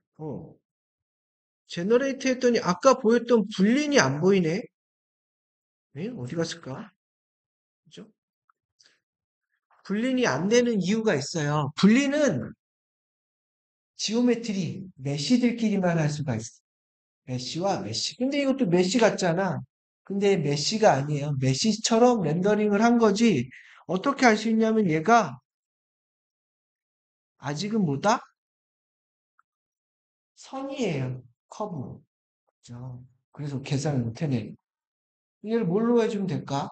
generate 했더니 아까 보였던 불린이 안 보이네? 네? 어디 갔을까? 그죠? 불린이 안 되는 이유가 있어요. 불린은 지오메트리, 메시들끼리만 할 수가 있어. 메시와 메시. 근데 이것도 메시 같잖아. 근데 메시가 아니에요. 메시처럼 렌더링을 한 거지. 어떻게 할 수 있냐면 얘가 아직은 뭐다? 선이에요. 커브. 그죠? 그래서 계산을 못 해내. 이걸 뭘로 해주면 될까?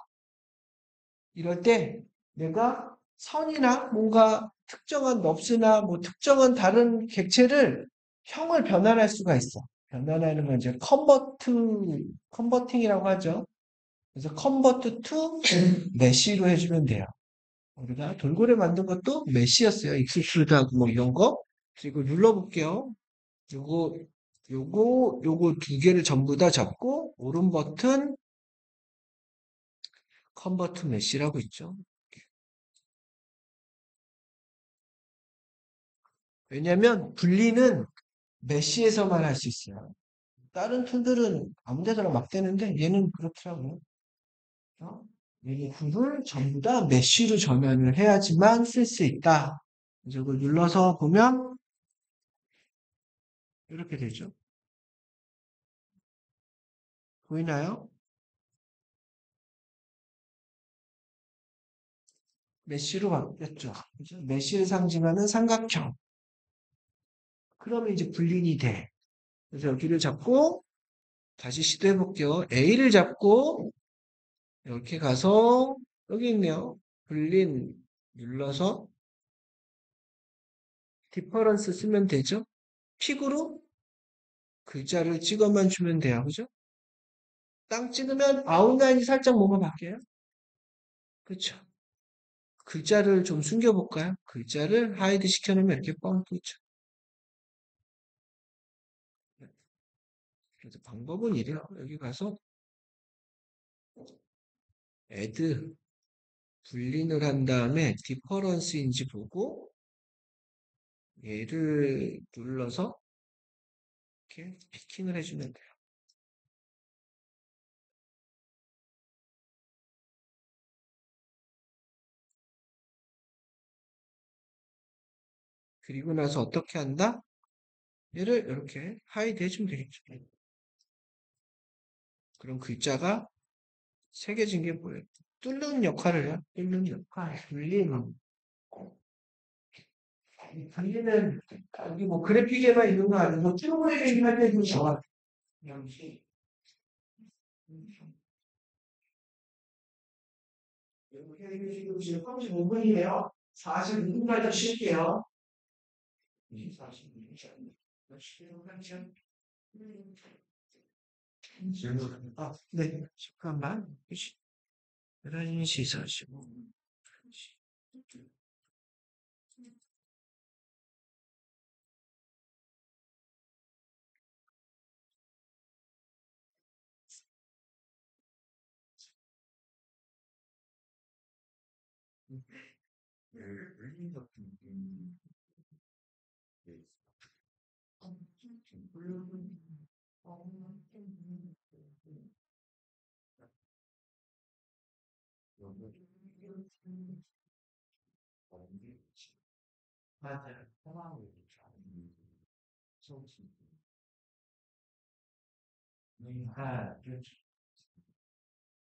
이럴 때 내가 선이나 뭔가 특정한 넙스나 뭐 특정한 다른 객체를 형을 변환할 수가 있어. 변환하는 건 이제 컨버팅이라고 하죠. 그래서 컨버트 투 메쉬로 해주면 돼요. 우리가 돌고래 만든 것도 메쉬였어요. 익스트루드하고 뭐 이런 거. 그리고 눌러볼게요. 요거, 요거 두 개를 전부 다 잡고 오른 버튼 컨버트 메쉬라고 있죠. 왜냐면 분리는 메쉬에서만 할 수 있어요. 다른 툴들은 아무 데서나 막 되는데 얘는 그렇더라고요. 어? 얘는 툴을 전부 다 메쉬로 전환을 해야지만 쓸 수 있다. 그래서 이걸 눌러서 보면 이렇게 되죠. 보이나요? 메쉬로 바뀌었죠. 그죠? 메쉬를 상징하는 삼각형. 그러면 이제 분린이 돼. 그래서 여기를 잡고 다시 시도해 볼게요. A를 잡고 이렇게 가서 여기 있네요. 분린 눌러서 디퍼런스 쓰면 되죠. 픽으로 글자를 찍어만 주면 돼요. 그죠? 땅 찍으면 아웃라인이 살짝 뭐가 바뀌어요? 그렇죠. 글자를 좀 숨겨볼까요? 글자를 하이드 시켜놓으면 이렇게 뻥 뚫죠. 그래서 방법은 이래요. 여기 가서 add 분린을 한 다음에 디퍼런스인지 보고 얘를 눌러서 이렇게 피킹을 해주면 돼요. 그리고 나서 어떻게 한다? 얘를 이렇게 하이드 해주면 되겠죠. 그럼 글자가 새겨진 게 보여요. 뚫는 역할을 해요. 뚫는 역할. 분리는 여기 뭐 그래픽에만 있는 거 아니고 프로그래밍 할 때도 나와. 여기 지금 35분이에요. 45분까지 쉴게요. 45분. 네. 잠깐만. 11시 45분. 맞아요.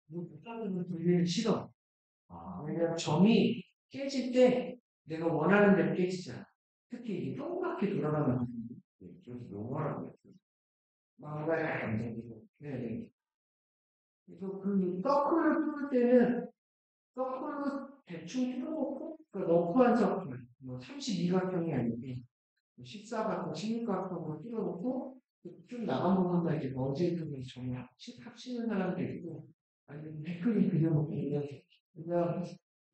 못하는 분리는 싫어. 왜냐면 점이 깨질 때 내가 원하는 대로 깨지잖아. 특히 이게 동그랗게 돌아가는 좀 너무하라고 망가야 안 되고. 네. 그래서 그 서클을 뚫을 때는 서클로 대충 뚫어놓고 그 넣고 한 서클, 뭐 32각형이 아니고 14각형, 16각형으로 뚫어놓고 쭉 나간 부분만 이렇게 머지를 정말 합치는 사람도 있고 아니면 댓글이 그려놓고 이렇게 그냥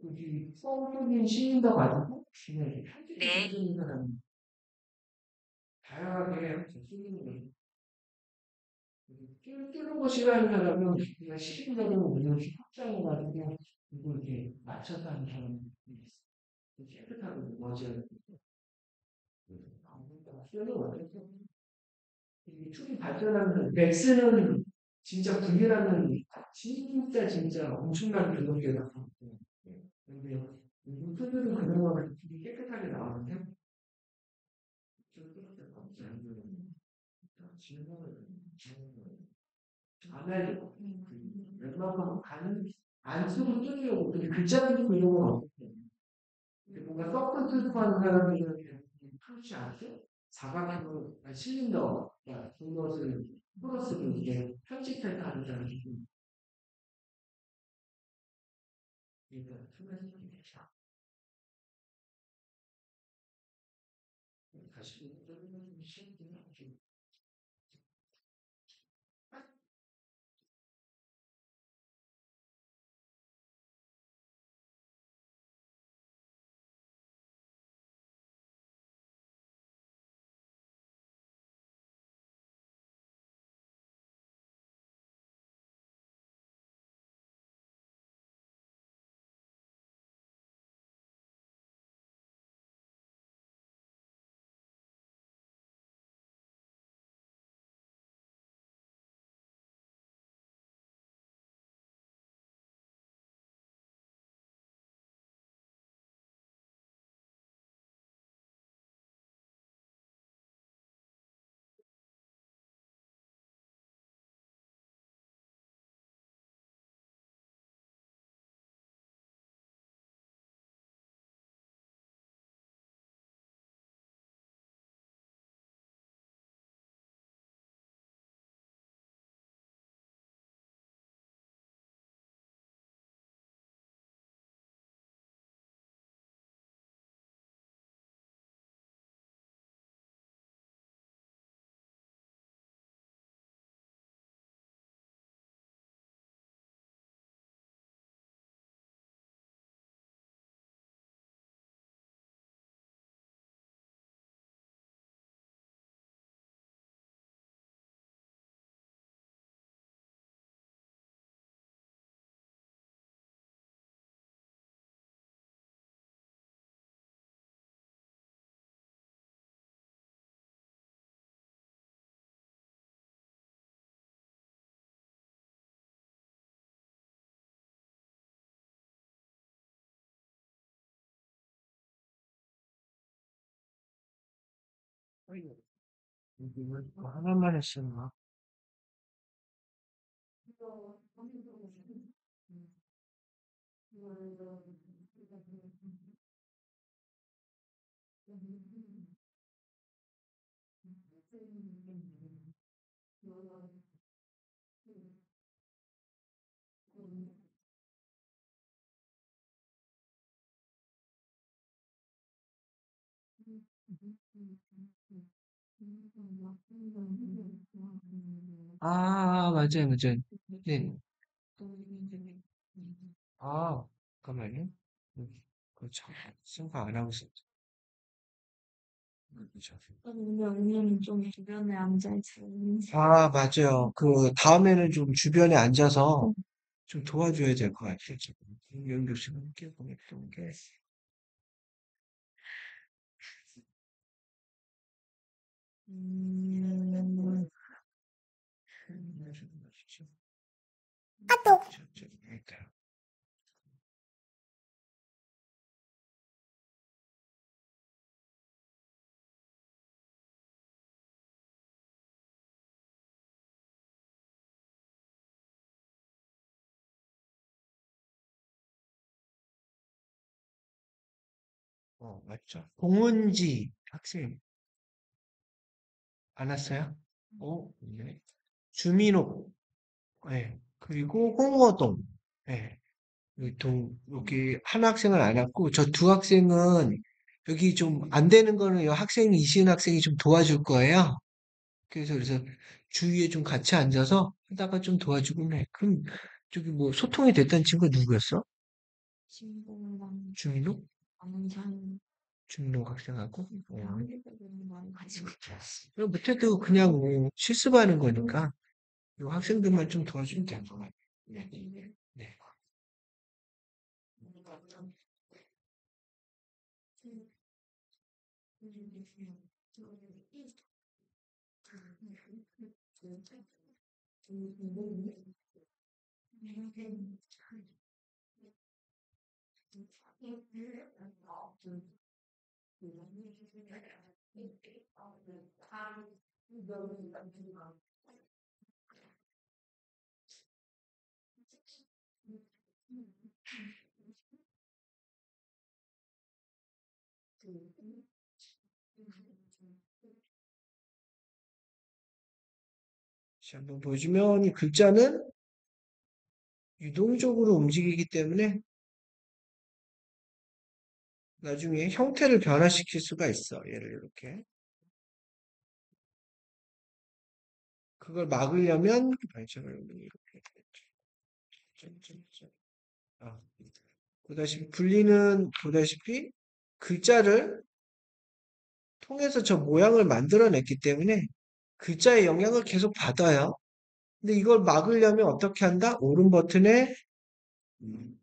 여기 뻥뚫린 시인도 가지고 그냥 이렇게 편집을 쓰는 사람이 다양하게 해요. 쓰는 거. 뚫는 거 싫어하는 사람은 그냥 시인적으로 그냥 확장해가지고 이거 이렇게 맞춰서 하는 사람이 있어. 깨끗하고 맞아요. 이 툴이 발전하면 맥스는 진짜 분리라는 진짜 엄청나게 그렇게 나왔고 근데 툴들은 그동안 되게 깨끗하게 나왔는데 좀 그렇게 질문을 안 하려고 웬만하면 안 쓰고 쓰려고 근데 글자 그리고 이런 건 없고 근데 뭔가 섞은 뜻하는 사람들은 그렇지 않죠? 사각형을 실린더 그것을 플러스를 이게 편집할 때 하는 사람이 그러니까 다시 이거 하나만 했었나? 맞아요. 네. 아, 잠깐만요. 그렇죠. 생각 안 하고 있었죠. 그렇죠. 언니는 좀 주변에 앉아있어요. 맞아요. 그 다음에는 좀 주변에 앉아서 좀 도와줘야 될 것 같아요. 지금 연교 씨가 함께 보냈던 게. 음, 맞죠. 공은지 학생 안 왔어요? 네. 주민호, 네. 그리고 홍어동, 네. 여기 한 학생은 안 왔고, 저 두 학생은 여기 좀 안 되는 거는 이 학생이, 이시은 학생이 좀 도와줄 거예요. 그래서 주위에 좀 같이 앉아서 하다가 좀 도와주곤 해. 그럼 저기 뭐 소통이 됐다는 친구가 누구였어? 친구랑 주민호? 아는 사람, 주민호 학생하고? 한국에는 많이 가지고. 그럼 못해도 그냥 뭐 실습하는 거니까 이 학생들만 좀 도와주면 될 것 같아요. 네. 네. 자, 한번 보시면 이 글자는 유동적으로 움직이기 때문에 나중에 형태를 변화시킬 수가 있어. 얘를 이렇게. 그걸 막으려면 이렇게 짠짠짠. 아, 보다시피 글자를 통해서 저 모양을 만들어냈기 때문에 글자의 영향을 계속 받아요. 근데 이걸 막으려면 어떻게 한다? 오른 버튼에 음,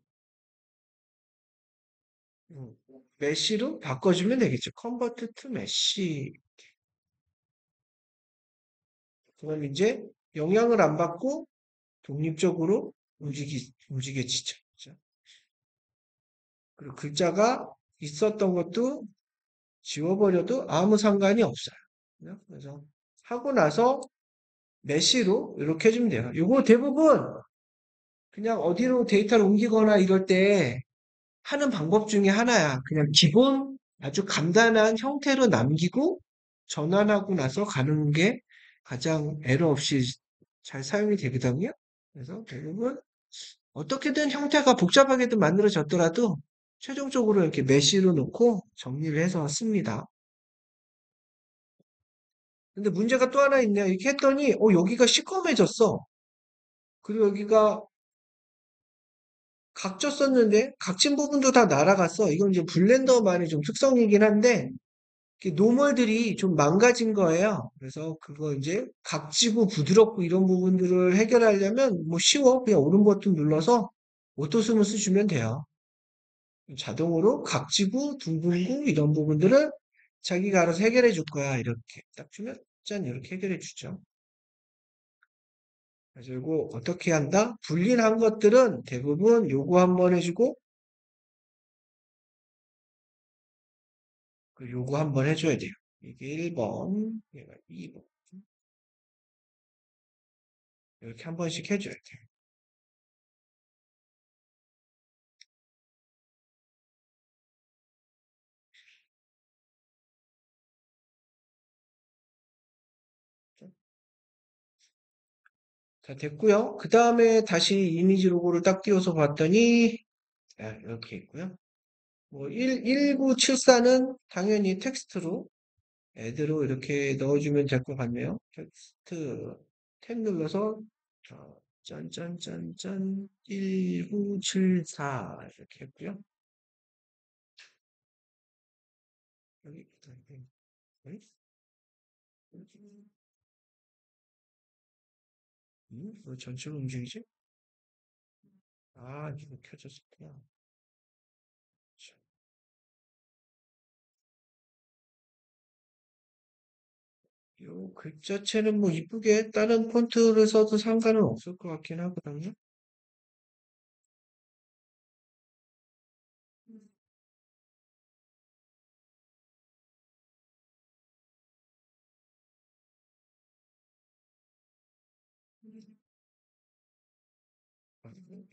메쉬로 바꿔주면 되겠죠. 컨버트 투 메쉬. 그럼 이제 영향을 안 받고 독립적으로 움직여지죠. 그죠? 그리고 글자가 있었던 것도 지워버려도 아무 상관이 없어요. 그죠? 그래서 하고 나서 메쉬로 이렇게 해주면 돼요. 이거 대부분 그냥 어디로 데이터를 옮기거나 이럴 때 하는 방법 중에 하나야. 그냥 기본 아주 간단한 형태로 남기고 전환하고 나서 가는 게 가장 에러 없이 잘 사용이 되거든요. 그래서 대부분 어떻게든 형태가 복잡하게도 만들어졌더라도 최종적으로 이렇게 메쉬로 놓고 정리를 해서 씁니다. 근데 문제가 또 하나 있네요. 이렇게 했더니 여기가 시커매졌어. 그리고 여기가 각졌었는데 각진 부분도 다 날아갔어. 이건 이제 블렌더만의 좀 특성이긴 한데 노멀들이 좀 망가진 거예요. 그래서 그거 이제 각지고 부드럽고 이런 부분들을 해결하려면 뭐 쉬워. 그냥 오른 버튼 눌러서 오토 스무스 주면 돼요. 자동으로 각지고 둥글고 이런 부분들을 자기가 알아서 해결해 줄 거야. 이렇게 딱 주면 짠 이렇게 해결해 주죠. 그리고 어떻게 한다? 분리한 것들은 대부분 요거 한번 해주고 요거 한번 해줘야 돼요. 이게 1번, 얘가 2번. 이렇게 한 번씩 해줘야 돼요. 자, 됐고요. 그 다음에 다시 이미지 로고를 딱 띄워서 봤더니 이렇게 있고요. 뭐 1974는 당연히 텍스트로 애드로 이렇게 넣어주면 될 것 같네요. 텍스트 탭 눌러서 짠짠짠짠 1974 이렇게 했고요. 여기 왜 전체가 움직이지? 아, 이거 켜졌었구나. 요 글자체는 뭐 이쁘게 다른 폰트를 써도 상관은 없을 것 같긴 하거든요.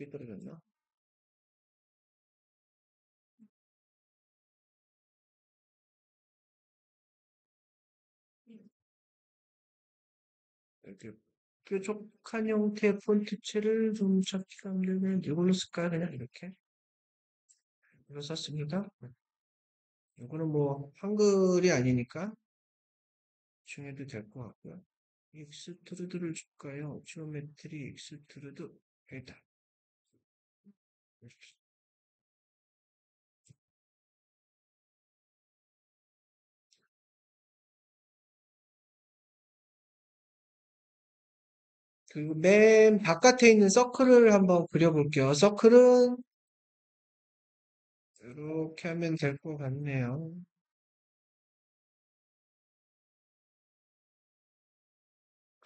삐뚤어졌나? 이렇게 뾰족한 형태의 폰트체를 좀 찾기가 힘들면 이걸로 쓸까요? 그냥 이렇게 이거 썼습니다. 이거는 뭐 한글이 아니니까 중해도 될 것 같고요. 익스트루드를 줄까요? 지오메트리 익스트루드 여기다. 그리고 맨 바깥에 있는 서클을 한번 그려볼게요. 서클은 이렇게 하면 될 것 같네요.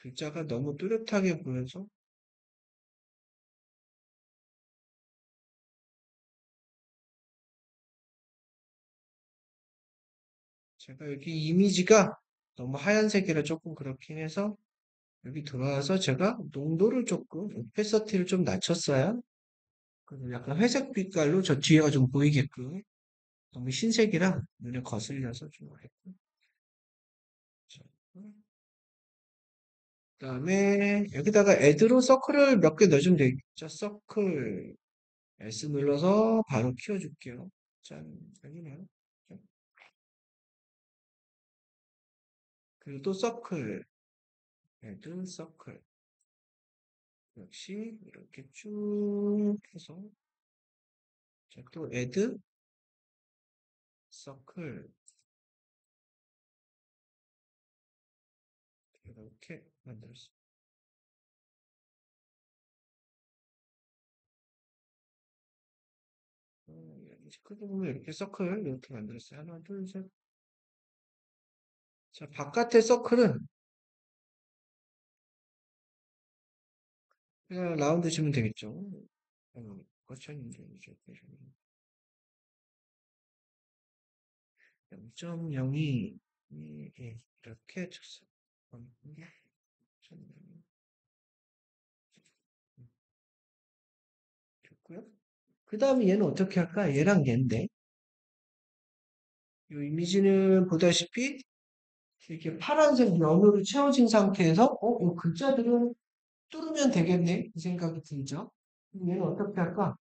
글자가 너무 뚜렷하게 보여서 제가 여기 이미지가 너무 하얀색이라 조금 그렇긴 해서 여기 들어와서 제가 농도를 조금 오페서티를 좀 낮췄어요. 그리고 약간 회색 빛깔로 저 뒤에가 좀 보이게끔 너무 흰색이라 눈에 거슬려서 좀 했고 그다음에 여기다가 애드로 서클을 몇 개 넣어주면 되겠죠. 서클 S 눌러서 바로 키워줄게요. 짠, 아니네요. 짠. 그리고 또 서클, 애드 서클 역시 이렇게 쭉 해서 자, 또 애드 서클 이렇게 만들었어요. 크게 보면 이렇게 서클 이렇게 만들었어요. 하나, 둘, 셋. 자, 바깥의 서클은 그냥 라운드 치면 되겠죠. 거천인데 이제 0.02 이렇게 쳤어요. 좋고요. 그 다음에 얘는 어떻게 할까? 얘랑 얘인데 이 이미지는 보다시피 이렇게 파란색 면으로 채워진 상태에서 이 글자들은 뚫으면 되겠네 이 생각이 들죠. 그럼 얘는 어떻게 할까?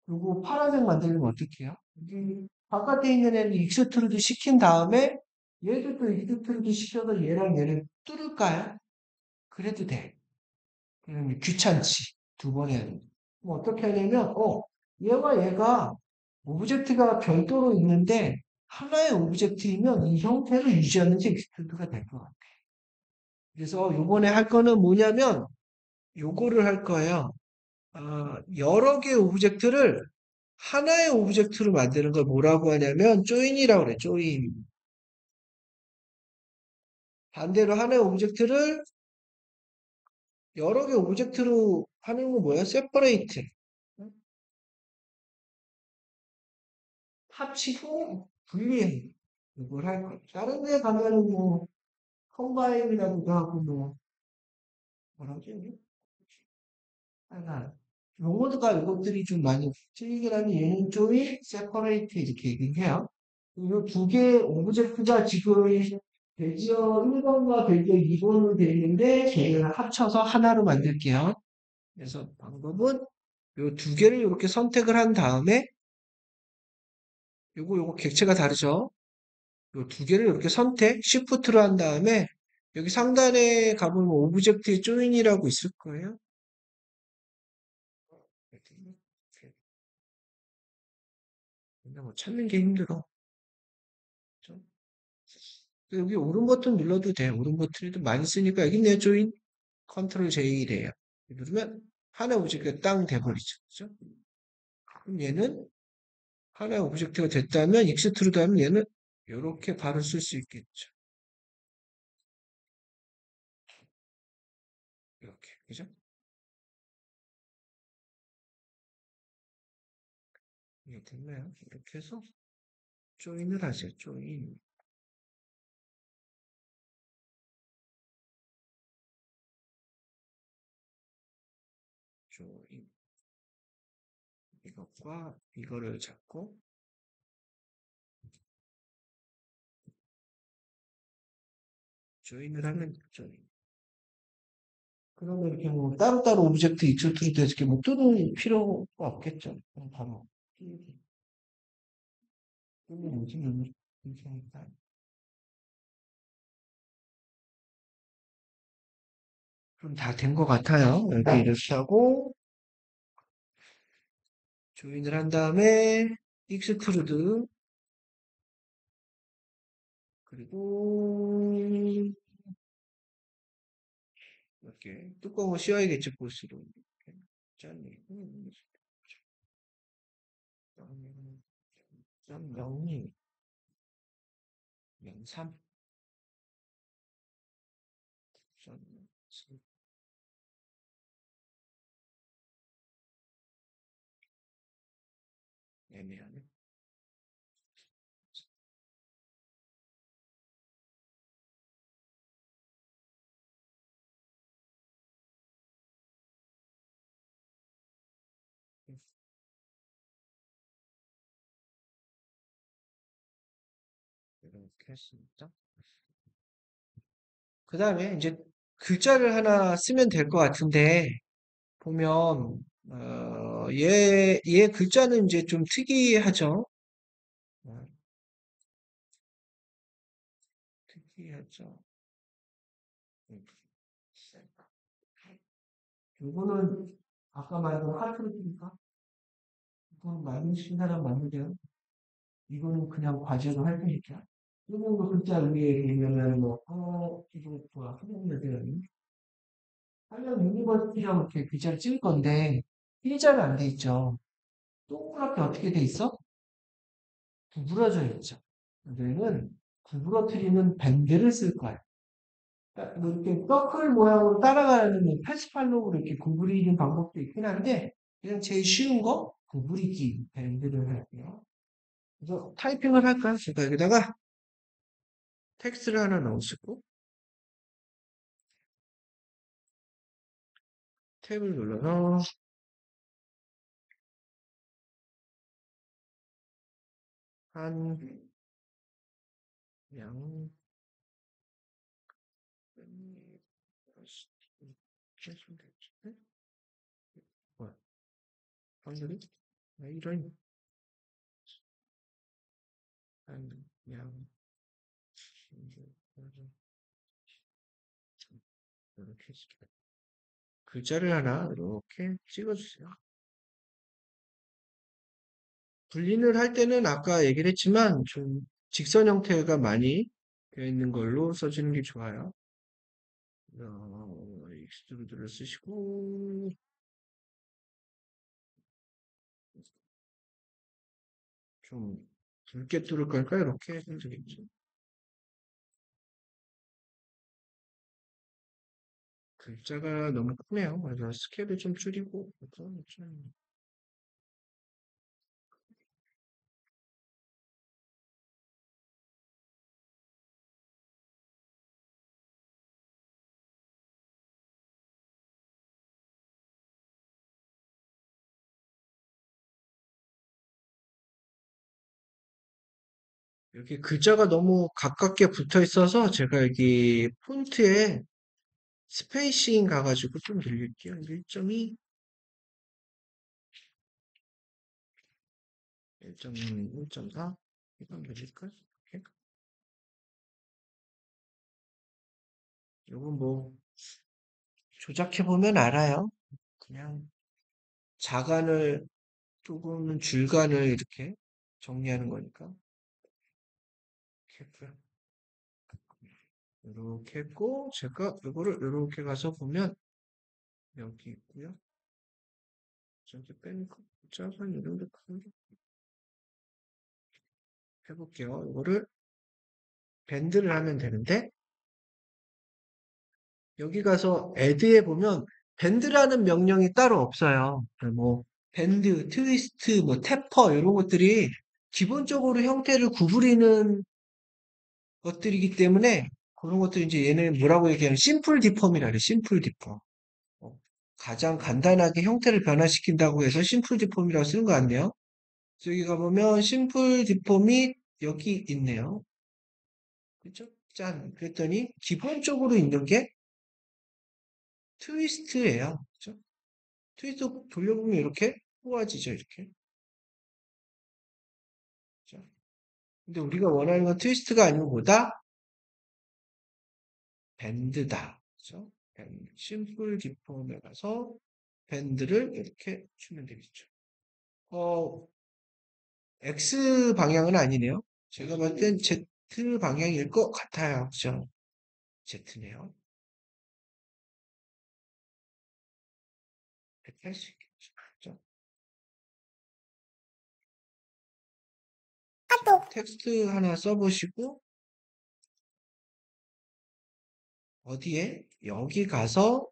요거 파란색 만들려면 어떻게 해요? 여기 바깥에 있는 애는 익스트루드 시킨 다음에 얘도 또 익스트루드 시켜서 얘랑 얘를 뚫을까요? 그래도 돼. 귀찮지. 두 번 해야 돼. 뭐 어떻게 하냐면, 얘와 얘가 오브젝트가 별도로 있는데, 하나의 오브젝트이면 이 형태를 유지하는 게 익스트루드가 될 것 같아. 그래서 요번에 할 거는 뭐냐면, 요거를 할 거예요. 여러 개의 오브젝트를 하나의 오브젝트로 만드는 걸 뭐라고 하냐면, 조인이라고 그래, 조인. 반대로 하나의 오브젝트를 여러 개 오브젝트로 하는 건 뭐야? 세퍼레이트. 합치고 분리해. 이걸 할 거야. 다른 데 가면은 뭐, 컴바인이라고도 하고 뭐, 뭐라지? 하나. 용어가 이것들이 좀 많이 틀리긴 하면 얘는 조인, 세퍼레이트 이렇게 얘기해요. 이 두 개의 오브젝트가 지금 베지어 1번과 베지어 2번으로 되어 있는데 걔를 합쳐서 하나로 만들게요. 그래서 방법은 이 두 개를 이렇게 선택을 한 다음에 요거 객체가 다르죠? 요 두 개를 이렇게 선택, Shift로 한 다음에 여기 상단에 가보면 오브젝트의 조인이라고 있을 거예요. 근데 뭐 찾는 게 힘들어. 그죠? 여기 오른 버튼 눌러도 돼. 오른 버튼도 많이 쓰니까 여기 있네요. 조인 컨트롤 J래요. 누르면 하나의 오브젝트가 땅 돼버리죠. 그죠? 그럼 얘는 하나의 오브젝트가 됐다면 익스트루드 하면 얘는 이렇게 바로 쓸 수 있겠죠. 이렇게. 그죠? 이게 됐나요? 이렇게 해서 조인을 하세요. 조인. 조인. 이것과 이거를 잡고 조인을 하면 조인. 그러면 이렇게 뭐 따로따로 오브젝트 익스트루드 해서 이렇게 뭐 뜯을 필요가 없겠죠. 그럼 바로 뜯는 움직임이 이렇게 하니까. 그럼 다 된 것 같아요. 이렇게 이렇게 하고 조인을 한 다음에 익스트루드 그리고 이렇게 뚜껑을 씌워야겠죠. 보스로 이렇게 짠 0.02 0.3 애매하네. 이렇게 했습니다. 그 다음에 이제 글자를 하나 쓰면 될 것 같은데, 보면, 얘 글자는 이제 좀 특이하죠? 어, 특이하죠. 음. 이거는 아까 말한 하트니까 이건 많은 신사람 많은데요. 이거는 그냥 과제로 할 테니까. 이런 거 글자 위에 보면은 뭐, 이거 뭐야, 한국여대는 한양 유니버시티라고 이렇게 글자를 찍을 건데, 일자는 안 돼 있죠. 동그랗게 어떻게 돼 있어? 구부러져 있죠. 여기는 구부러뜨리는 밴드를 쓸 거예요. 그러니까 뭐 이렇게 서클 모양으로 따라가는 패스팔로우로 이렇게 구부리는 방법도 있긴 한데, 그냥 제일 쉬운 거, 구부리기 밴드를 할게요. 그래서 타이핑을 할까요? 제가 여기다가 텍스트를 하나 넣으시고, 탭을 눌러서, 한, 양, 이렇게 하시면 되겠지? 뭐야, 한글이? 이런, 한, 양, 이렇게 글자를 하나 이렇게 찍어주세요. 분리를 할 때는 아까 얘기를 했지만 좀 직선 형태가 많이 되어 있는 걸로 써주는 게 좋아요. 익스트루드를 쓰시고 좀 굵게 뚫을 걸까? 이렇게 해도 되겠죠. 글자가 너무 크네요. 그래서 스케일을 좀 줄이고 좀 여기 글자가 너무 가깝게 붙어 있어서 제가 여기 폰트에 스페이싱 가가지고 좀 늘릴게요. 1.2, 1.2, 1.4 이건 늘릴까요? 이렇게. 이건 뭐 조작해보면 알아요. 그냥 자간을 또는 줄간을 이렇게 정리하는 거니까. 이렇게 했고요. 이렇게 했고 제가 이거를 이렇게 가서 보면 여기 있고요. 저기 빼니까 작은 이름도 큰게 해볼게요. 이거를 밴드를 하면 되는데 여기 가서 add에 보면 밴드라는 명령이 따로 없어요. 뭐 밴드, 트위스트, 뭐 태퍼 이런 것들이 기본적으로 형태를 구부리는 것들이기 때문에 그런 것들이 이제 얘는 뭐라고 얘기하면 심플 디폼이라 그래. 심플 디폼. 어, 가장 간단하게 형태를 변화시킨다고 해서 심플 디폼이라고 쓰는 거 같네요. 여기 가보면 심플 디폼이 여기 있네요. 그죠? 짠. 그랬더니 기본적으로 있는 게 트위스트예요. 그죠? 트위스트 돌려보면 이렇게 모아지죠. 이렇게. 그죠? 근데 우리가 원하는 건 트위스트가 아니고 뭐다? 밴드다. 그죠? 심플 디폼에 가서 밴드를 이렇게 주면 되겠죠. 어, X 방향은 아니네요. 제가 봤을 땐 Z 방향일 것 같아요. 그죠? Z네요. 이렇게 할 수 있겠죠. 그죠? 텍스트 하나 써보시고, 어디에? 여기 가서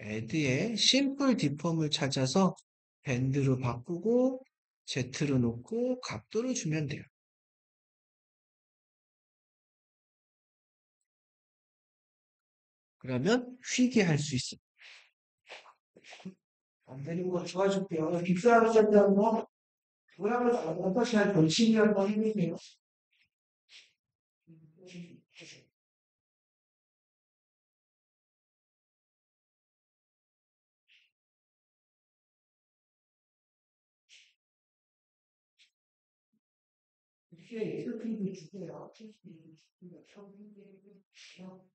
add에 심플 디폼을 찾아서 밴드로 바꾸고, Z로 놓고 각도를 주면 돼요. 그러면 휘게 할 수 있어요. 안 되는 거 도와줄게요. 빅스하셨다는 거 모양을 잡아서 잘 걸치기 한번 해보세요. 이렇게 스피드 주세요. 스피드 주세요.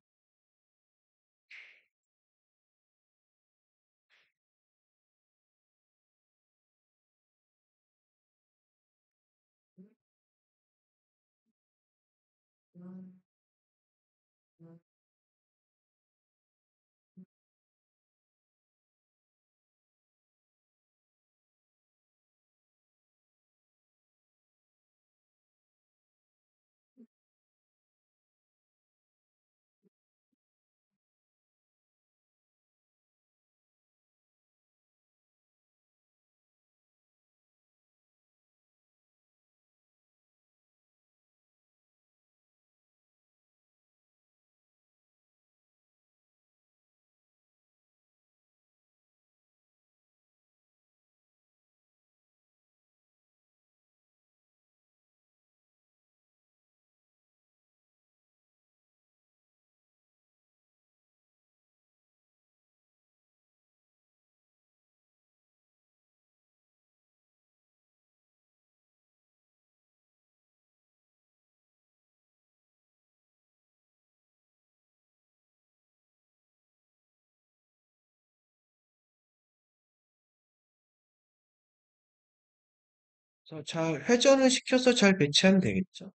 그래서 잘 회전을 시켜서 잘 배치하면 되겠죠.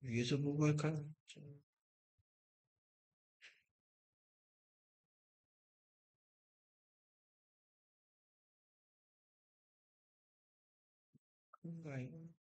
위에서 보고 할까요? 큰가요?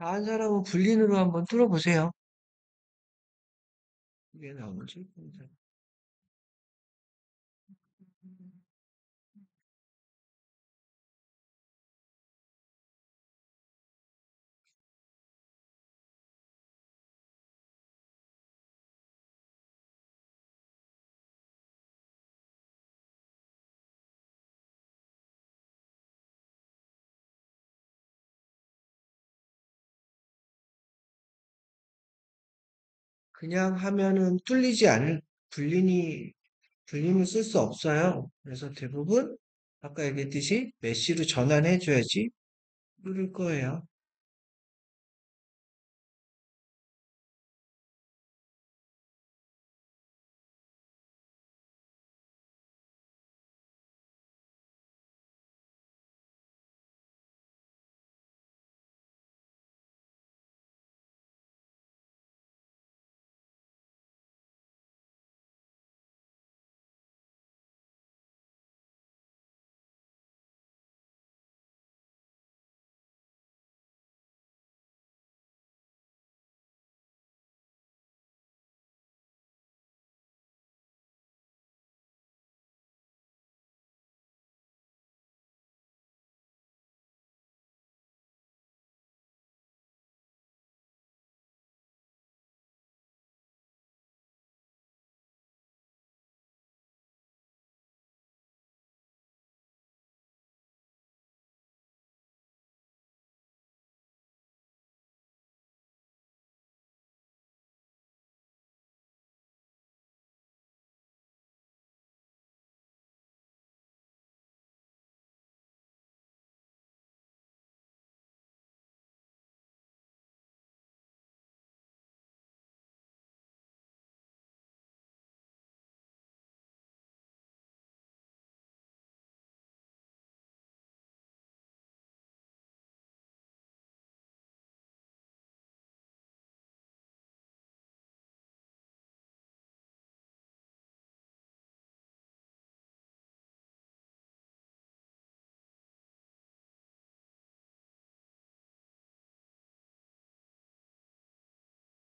다한 사람은 불린으로 한번 뚫어보세요. 이게 나오지? 그냥 하면은 뚫리지 않을, 불린을 쓸 수 없어요. 그래서 대부분 아까 얘기했듯이 메시로 전환해줘야지 뚫을 거예요.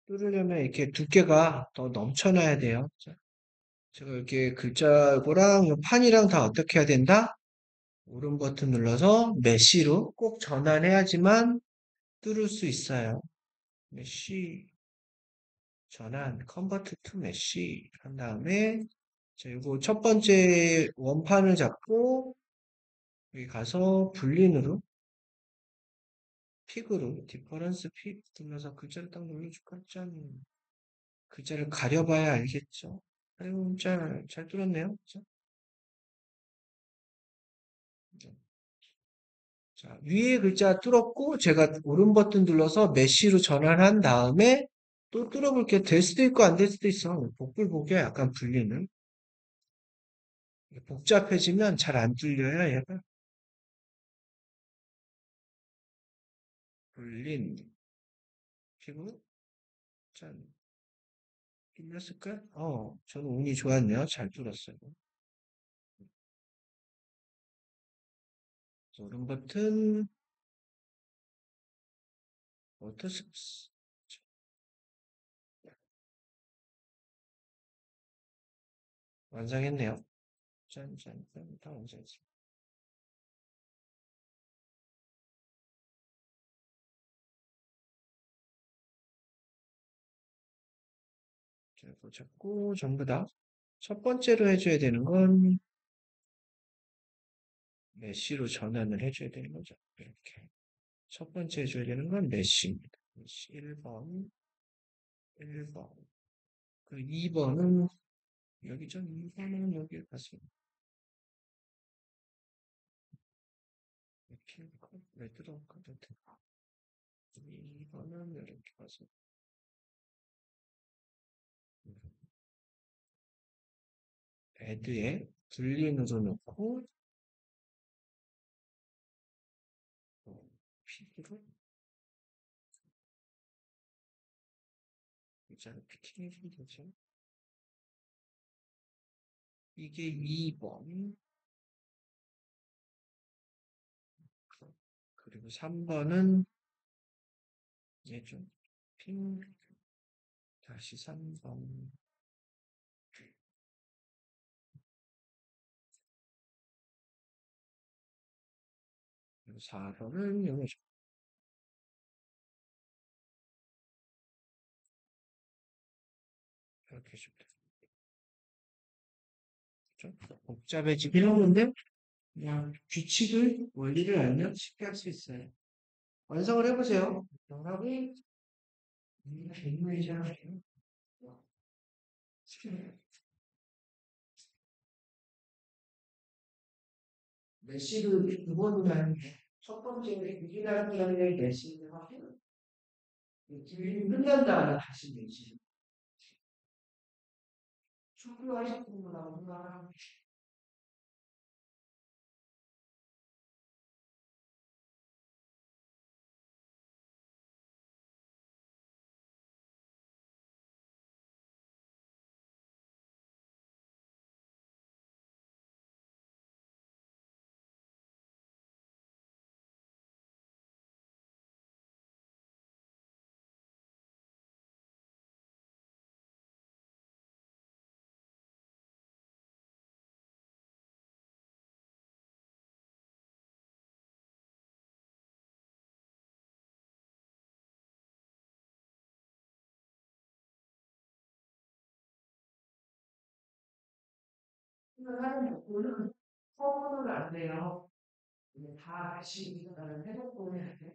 뚫으려면 이렇게 두께가 더 넘쳐나야 돼요. 자, 제가 이렇게 글자고랑 이 판이랑 다 어떻게 해야 된다? 오른 버튼 눌러서 메쉬로 꼭 전환해야지만 뚫을 수 있어요. 메쉬 전환, 컨버트 투 메쉬 한 다음에 자, 이거 첫 번째 원판을 잡고 여기 가서 불린으로 픽으로 디퍼런스 픽 눌러서 글자를 딱 눌러줄까? 짠. 글자를 가려봐야 알겠죠? 아이고, 잘 뚫었네요. 그죠? 자, 위에 글자 뚫었고, 제가 오른 버튼 눌러서 메쉬로 전환한 다음에 또 뚫어볼게. 될 수도 있고, 안 될 수도 있어. 복불복이야, 약간 불리는. 복잡해지면 잘 안 뚫려요, 얘가. 불린, 피부, 짠. 뚫렸을까? 저는 운이 좋았네요. 잘 뚫었어요. 오른 버튼, 워터스스. 완성했네요. 짠, 다 완성했어요. 자, 이거 잡고 전부 다 첫 번째로 해줘야 되는 건 메쉬로 전환을 해줘야 되는 거죠. 이렇게. 첫 번째 해줘야 되는 건 메쉬입니다. 메쉬 1번, 1번. 그 2번은 여기죠. 2번은 여기 가서 이렇게 왜 들어올까? 2번은 이렇게 가서 애드에 불린으로 넣고 피드로 글자를 피팅해주면 되죠. 이게 2번. 그리고 3번은 얘좀 핑, 다시 3번. 그리고 4번은 여기 이렇게 해주면 되죠. 복잡해지긴 하는데 그냥 규칙을, 원리를 알면 쉽게 할 수 있어요. 완성을 해보세요. 정답이 백문이잖아요. 메시를 두 번이나 했는데 첫 번째는 유일한 기회에 메시를 하고 기회를 끝난 다음에 다시 메시를 출루하셨구나 생각합니다. 하는 부분은 서문을 안 돼요. 다 다시 해석본을 해야 돼.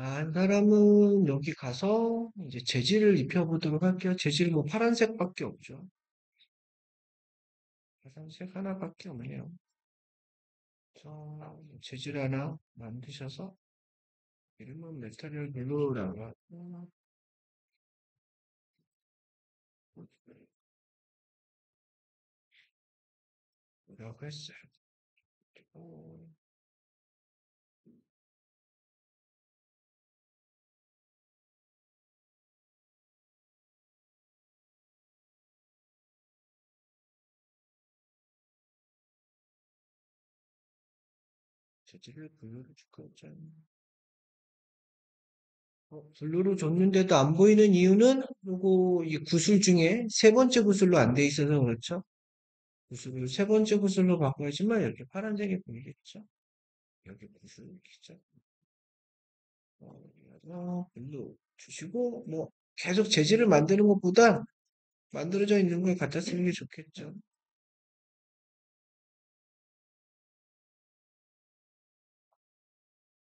한 사람은 여기 가서 이제 재질을 입혀보도록 할게요. 재질 뭐 파란색밖에 없죠. 파란색 하나밖에 없네요. 저 재질 하나 만드셔서 이름은 메탈리얼 블루라고 했어요. 그리고 재질을 블루로 줄 거죠. 블루로 줬는데도 안 보이는 이유는 요거 이 구슬 중에 세 번째 구슬로 안 돼 있어서 그렇죠. 구슬을 세 번째 구슬로 바꿔야지만 이렇게 파란색이 보이겠죠. 여기 구슬 기죠. 블루 주시고 뭐 계속 재질을 만드는 것보다 만들어져 있는 걸 갖다 쓰는 게 좋겠죠.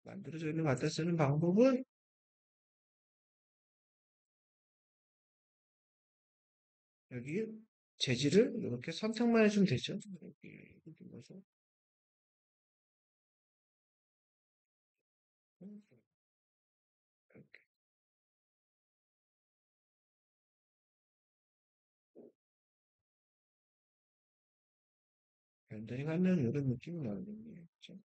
만들어져 있는 걸 갖다 쓰는 방법은 여기 재질을 이렇게 선택만 해주면 되죠. 여기 눌러서 이렇게 렌더링하면 이런 느낌이 나는 거죠.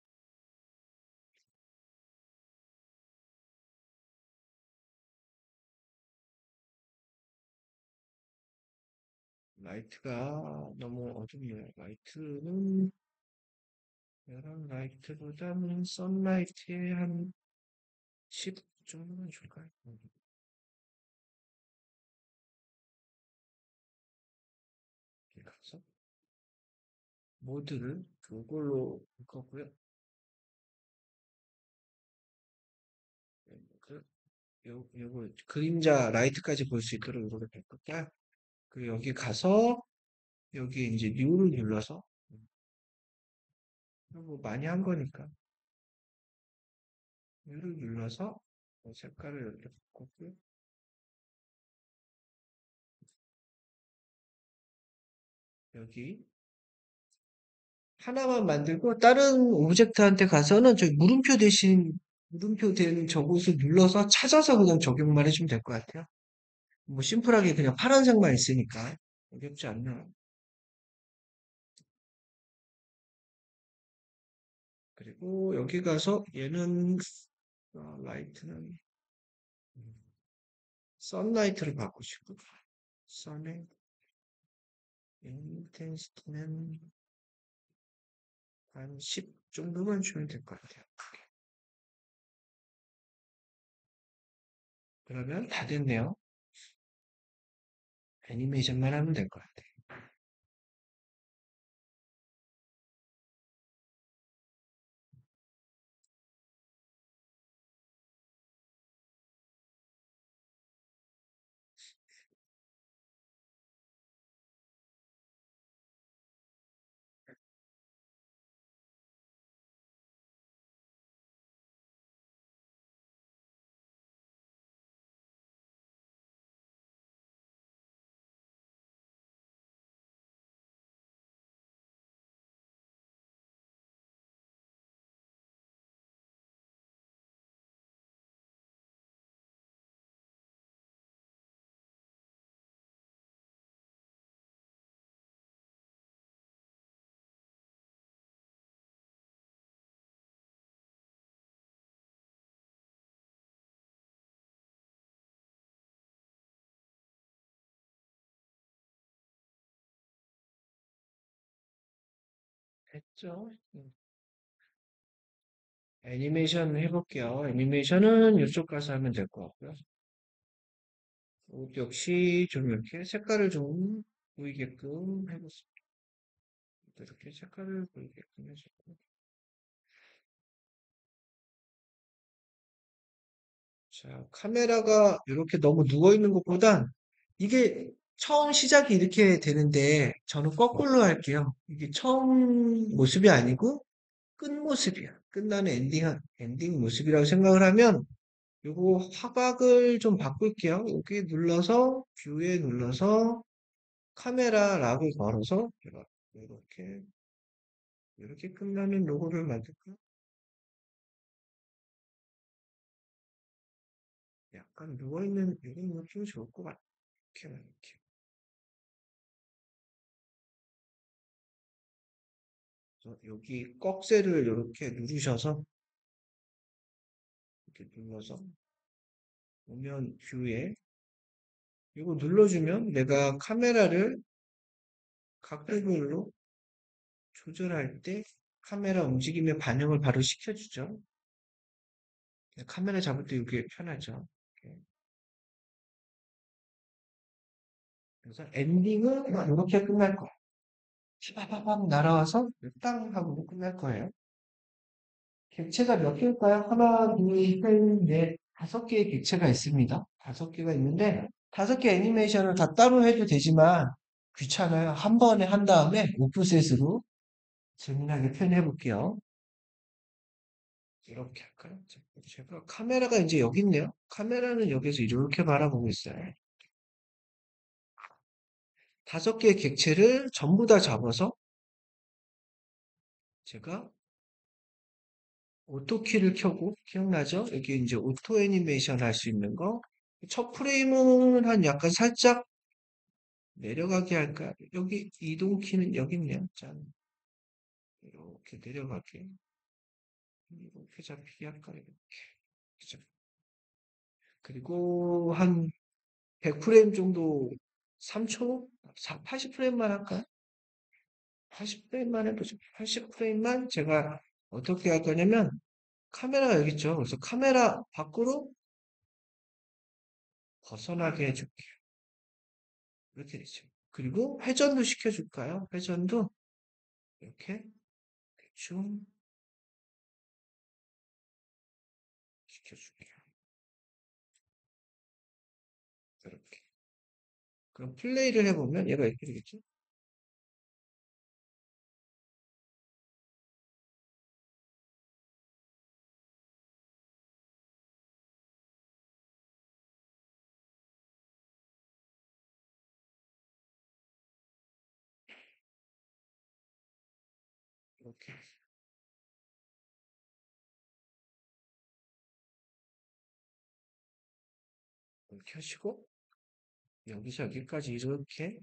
라이트가 너무 어둡네요. 라이트는 이런 라이트보다는 선라이트에 한 10 정도만 줄까요? 이렇게 가서 모드를 그걸로 할 거고요. 그 요거 그림자 라이트까지 볼 수 있도록 이렇게 될 거고요. 그리고 여기 가서 여기 이제 뉴를 눌러서 뭐 많이 한 거니까 뉴를 눌러서 색깔을 이렇게 바꿨고요. 여기 하나만 만들고 다른 오브젝트한테 가서는 저기 물음표 대신 물음표 된 저곳을 눌러서 찾아서 그냥 적용만 해주면 될 것 같아요. 뭐 심플하게 그냥 파란색만 있으니까 어렵지 않나. 그리고 여기 가서 얘는 라이트는 선라이트를 바꾸시고 선의 인텐시티는 한 10 정도만 주면 될 것 같아요. 그러면 다 됐네요. 애니메이션만 하면 될 것 같아요. 됐죠? 애니메이션 해볼게요. 애니메이션은 이쪽 가서 하면 될 것 같고요. 옷 역시 좀 이렇게 색깔을 좀 보이게끔 해봤습니다. 이렇게 색깔을 보이게끔 해줬고. 자, 카메라가 이렇게 너무 누워있는 것보단 이게 처음 시작이 이렇게 되는데 저는 거꾸로 할게요. 이게 처음 모습이 아니고 끝 모습이야. 끝나는 엔딩 모습이라고 생각을 하면 요거 화각을 좀 바꿀게요. 여기 눌러서 뷰에 눌러서 카메라 락을 걸어서 제가 이렇게 끝나는 로고를 만들까? 약간 누워있는 이런 느낌이 좋을 것 같아. 이렇게. 그래서 여기 꺽쇠를 이렇게 누르셔서 이렇게 눌러서 보면 뷰에 이거 눌러주면 내가 카메라를 각도별로 조절할 때 카메라 움직임의 반영을 바로 시켜주죠. 카메라 잡을 때 이게 편하죠. 이렇게. 그래서 엔딩은 이렇게 끝날 거예요. 파파팍 날아와서 땅 하고 끝날 거예요. 객체가 몇 개일까요? 하나, 둘, 셋, 넷, 다섯 개의 객체가 있습니다. 다섯 개가 있는데 다섯 개 애니메이션을 다 따로 해도 되지만 귀찮아요. 한 번에 한 다음에 오프셋으로 재미나게 표현해 볼게요. 이렇게 할까요? 제가 카메라가 이제 여기 있네요. 카메라는 여기서 이렇게 바라보고 있어요. 다섯 개의 객체를 전부 다 잡아서 제가 오토키를 켜고 기억나죠? 여기 이제 오토 애니메이션 할 수 있는 거. 첫 프레임은 한 약간 살짝 내려가게 할까요? 여기 이동 키는 여기 있네요. 짠. 이렇게 내려가게. 이렇게 잡히게 할까요? 이렇게. 그죠? 그리고 한 100프레임 정도 3초? 80프레임만 할까요? 80프레임만 해보죠. 80프레임만 제가 어떻게 할 거냐면 카메라가 여기 있죠. 그래서 카메라 밖으로 벗어나게 해줄게요. 이렇게 되죠. 그리고 회전도 시켜줄까요? 회전도 이렇게 대충 시켜줄게요. 이렇게. 그럼 플레이를 해보면 얘가 이렇게 되겠죠? 이렇게. 이렇게 하시고 여기서 여기까지 이렇게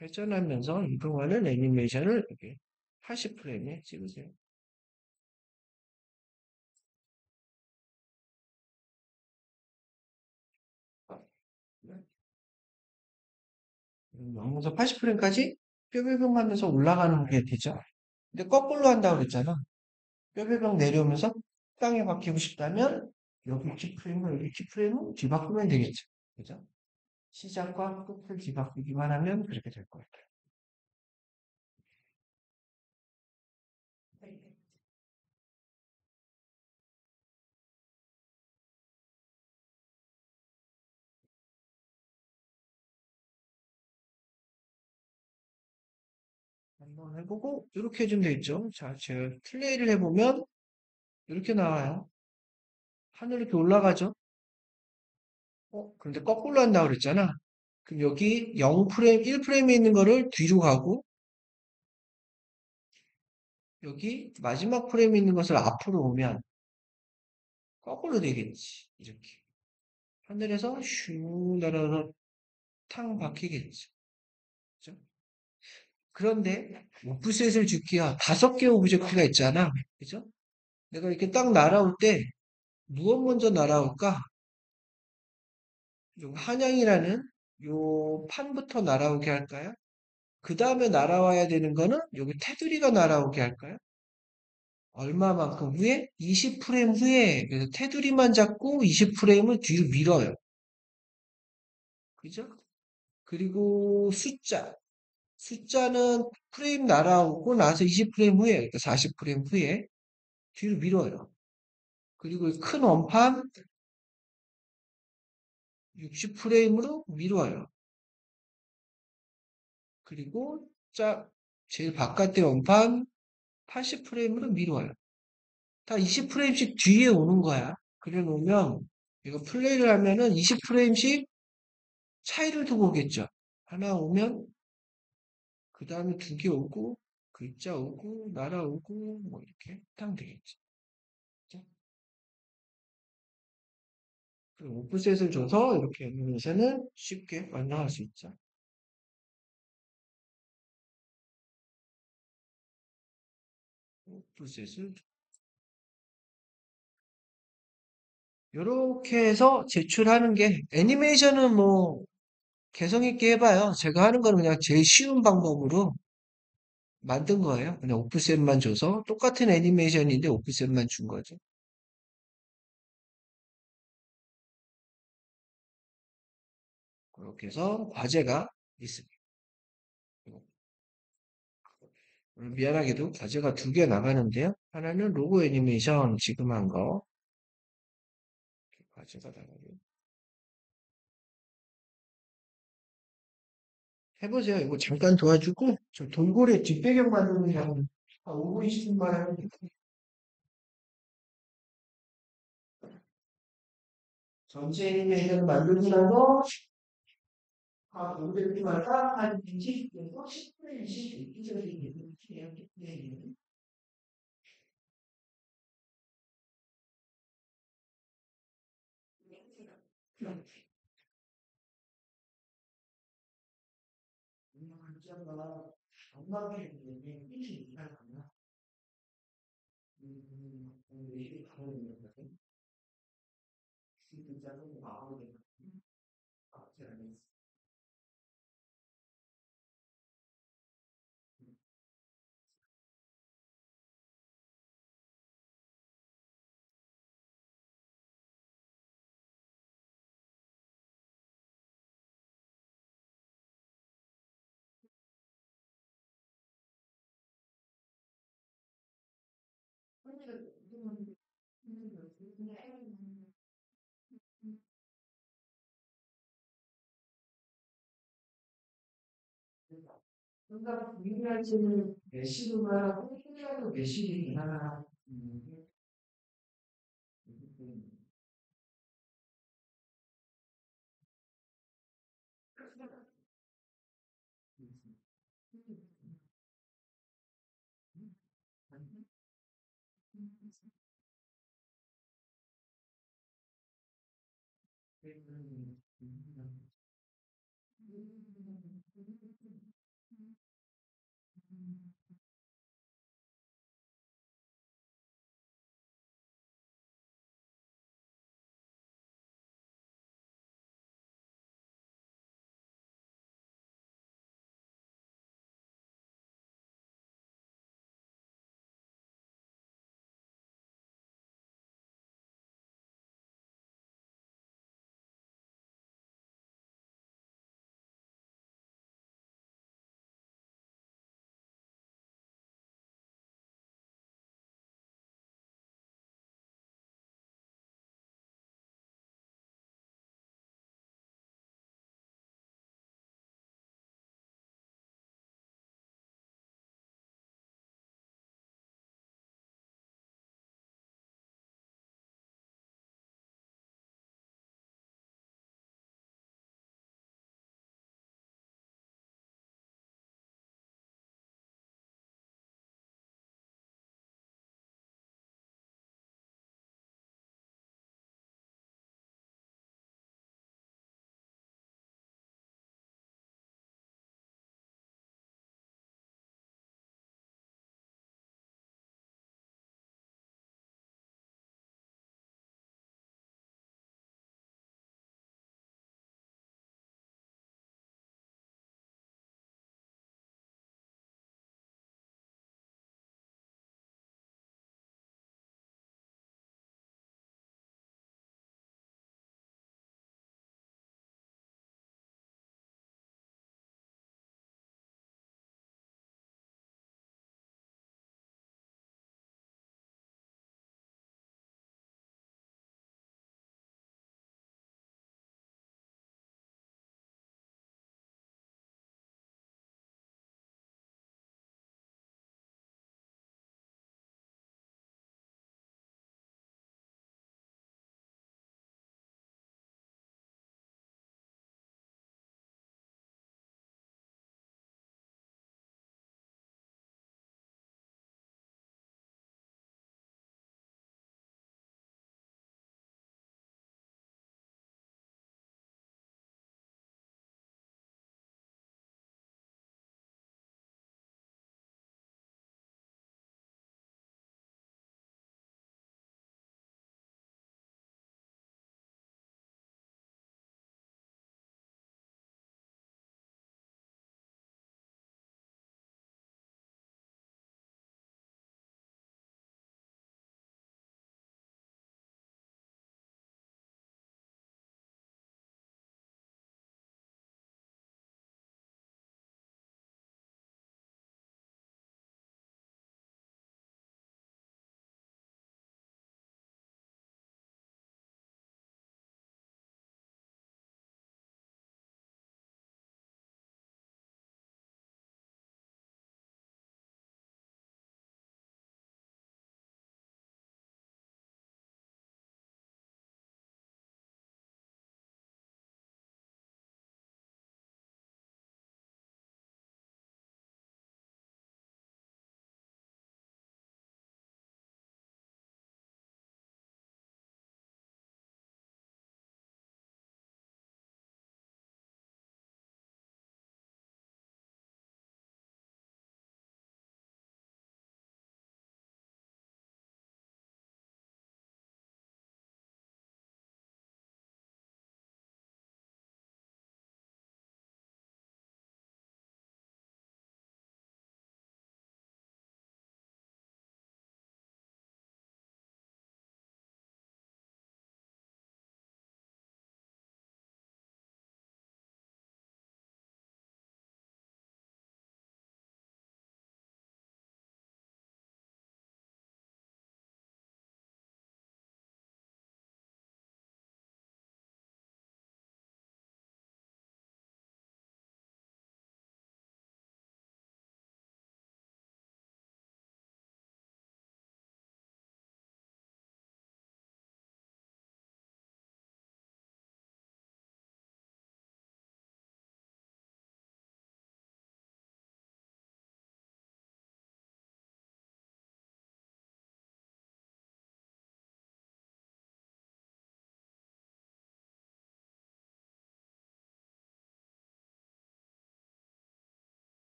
회전하면서 이동하는 애니메이션을 이렇게 80프레임에 찍으세요. 하면서 80프레임까지 뾰뾰병 하면서 올라가는 게 되죠. 근데 거꾸로 한다고 그랬잖아. 뾰뾰병 내려오면서 땅에 박히고 싶다면 여기 키프레임을 여기 키프레임을 뒤바꾸면 되겠죠. 그죠? 시작과 끝을 뒤바꾸기만 하면 그렇게 될 거예요. 한번 해보고 이렇게 해주면 되겠죠. 자, 제가 플레이를 해보면 이렇게 나와요. 하늘 이렇게 올라가죠. 그런데 거꾸로 한다고 그랬잖아. 그럼 여기 0프레임, 1프레임에 있는 거를 뒤로 가고 여기 마지막 프레임에 있는 것을 앞으로 오면 거꾸로 되겠지. 이렇게. 하늘에서 슝 날아서 탕 박히겠지. 그죠? 그런데 오프셋을 줄게요. 다섯 개 오브젝트가 있잖아. 그죠? 내가 이렇게 딱 날아올 때 무엇 먼저 날아올까? 요 한양이라는 요 판부터 날아오게 할까요? 그 다음에 날아와야 되는 거는 여기 테두리가 날아오게 할까요? 얼마만큼 후에? 20프레임 후에. 그래서 테두리만 잡고 20프레임을 뒤로 밀어요. 그죠? 그리고 숫자. 숫자는 프레임 날아오고 나서 20프레임 후에, 그러니까 40프레임 후에 뒤로 밀어요. 그리고 큰 원판 60프레임으로 밀어요. 그리고 제일 바깥의 원판 80프레임으로 밀어요. 다 20프레임씩 뒤에 오는 거야. 그래 놓으면 이거 플레이를 하면은 20프레임씩 차이를 두고 오겠죠. 하나 오면 그 다음에 두 개 오고 글자 오고 날아오고 뭐 이렇게 딱 되겠지. 그죠? 그리고 오프셋을 줘서 이렇게 애니메이션을 쉽게 완성할 수 있죠. 오프셋을 이렇게 해서 제출하는 게 애니메이션은 뭐 개성 있게 해봐요. 제가 하는 거는 그냥 제일 쉬운 방법으로 만든 거예요. 그냥 오프셋만 줘서 똑같은 애니메이션인데 오프셋만 준 거죠. 그렇게 해서 과제가 있습니다. 오늘 미안하게도 과제가 두 개 나가는데요. 하나는 로고 애니메이션 지금 한 거. 과제가 나가요. 해보세요. 이거 잠깐 도와주고, 저 돌고래 뒷배경 만드는 게 한 5분, 20분만 하면 돼요. 전체 애니메이션 만들고 나서, 돌고래만 딱한 20분에서 10분, 20분, 20분, 글자가 정답이 있는데, 뜻이 이상하나? 이게 다른 거거든. 글자도 마음에 맞지 않았어. 그러니까 우리나라는 메시로가 홍콩이라도 메시이나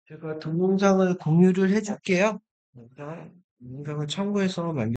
제가 동영상을 공유를 해줄게요. 동영상을 참고해서 만들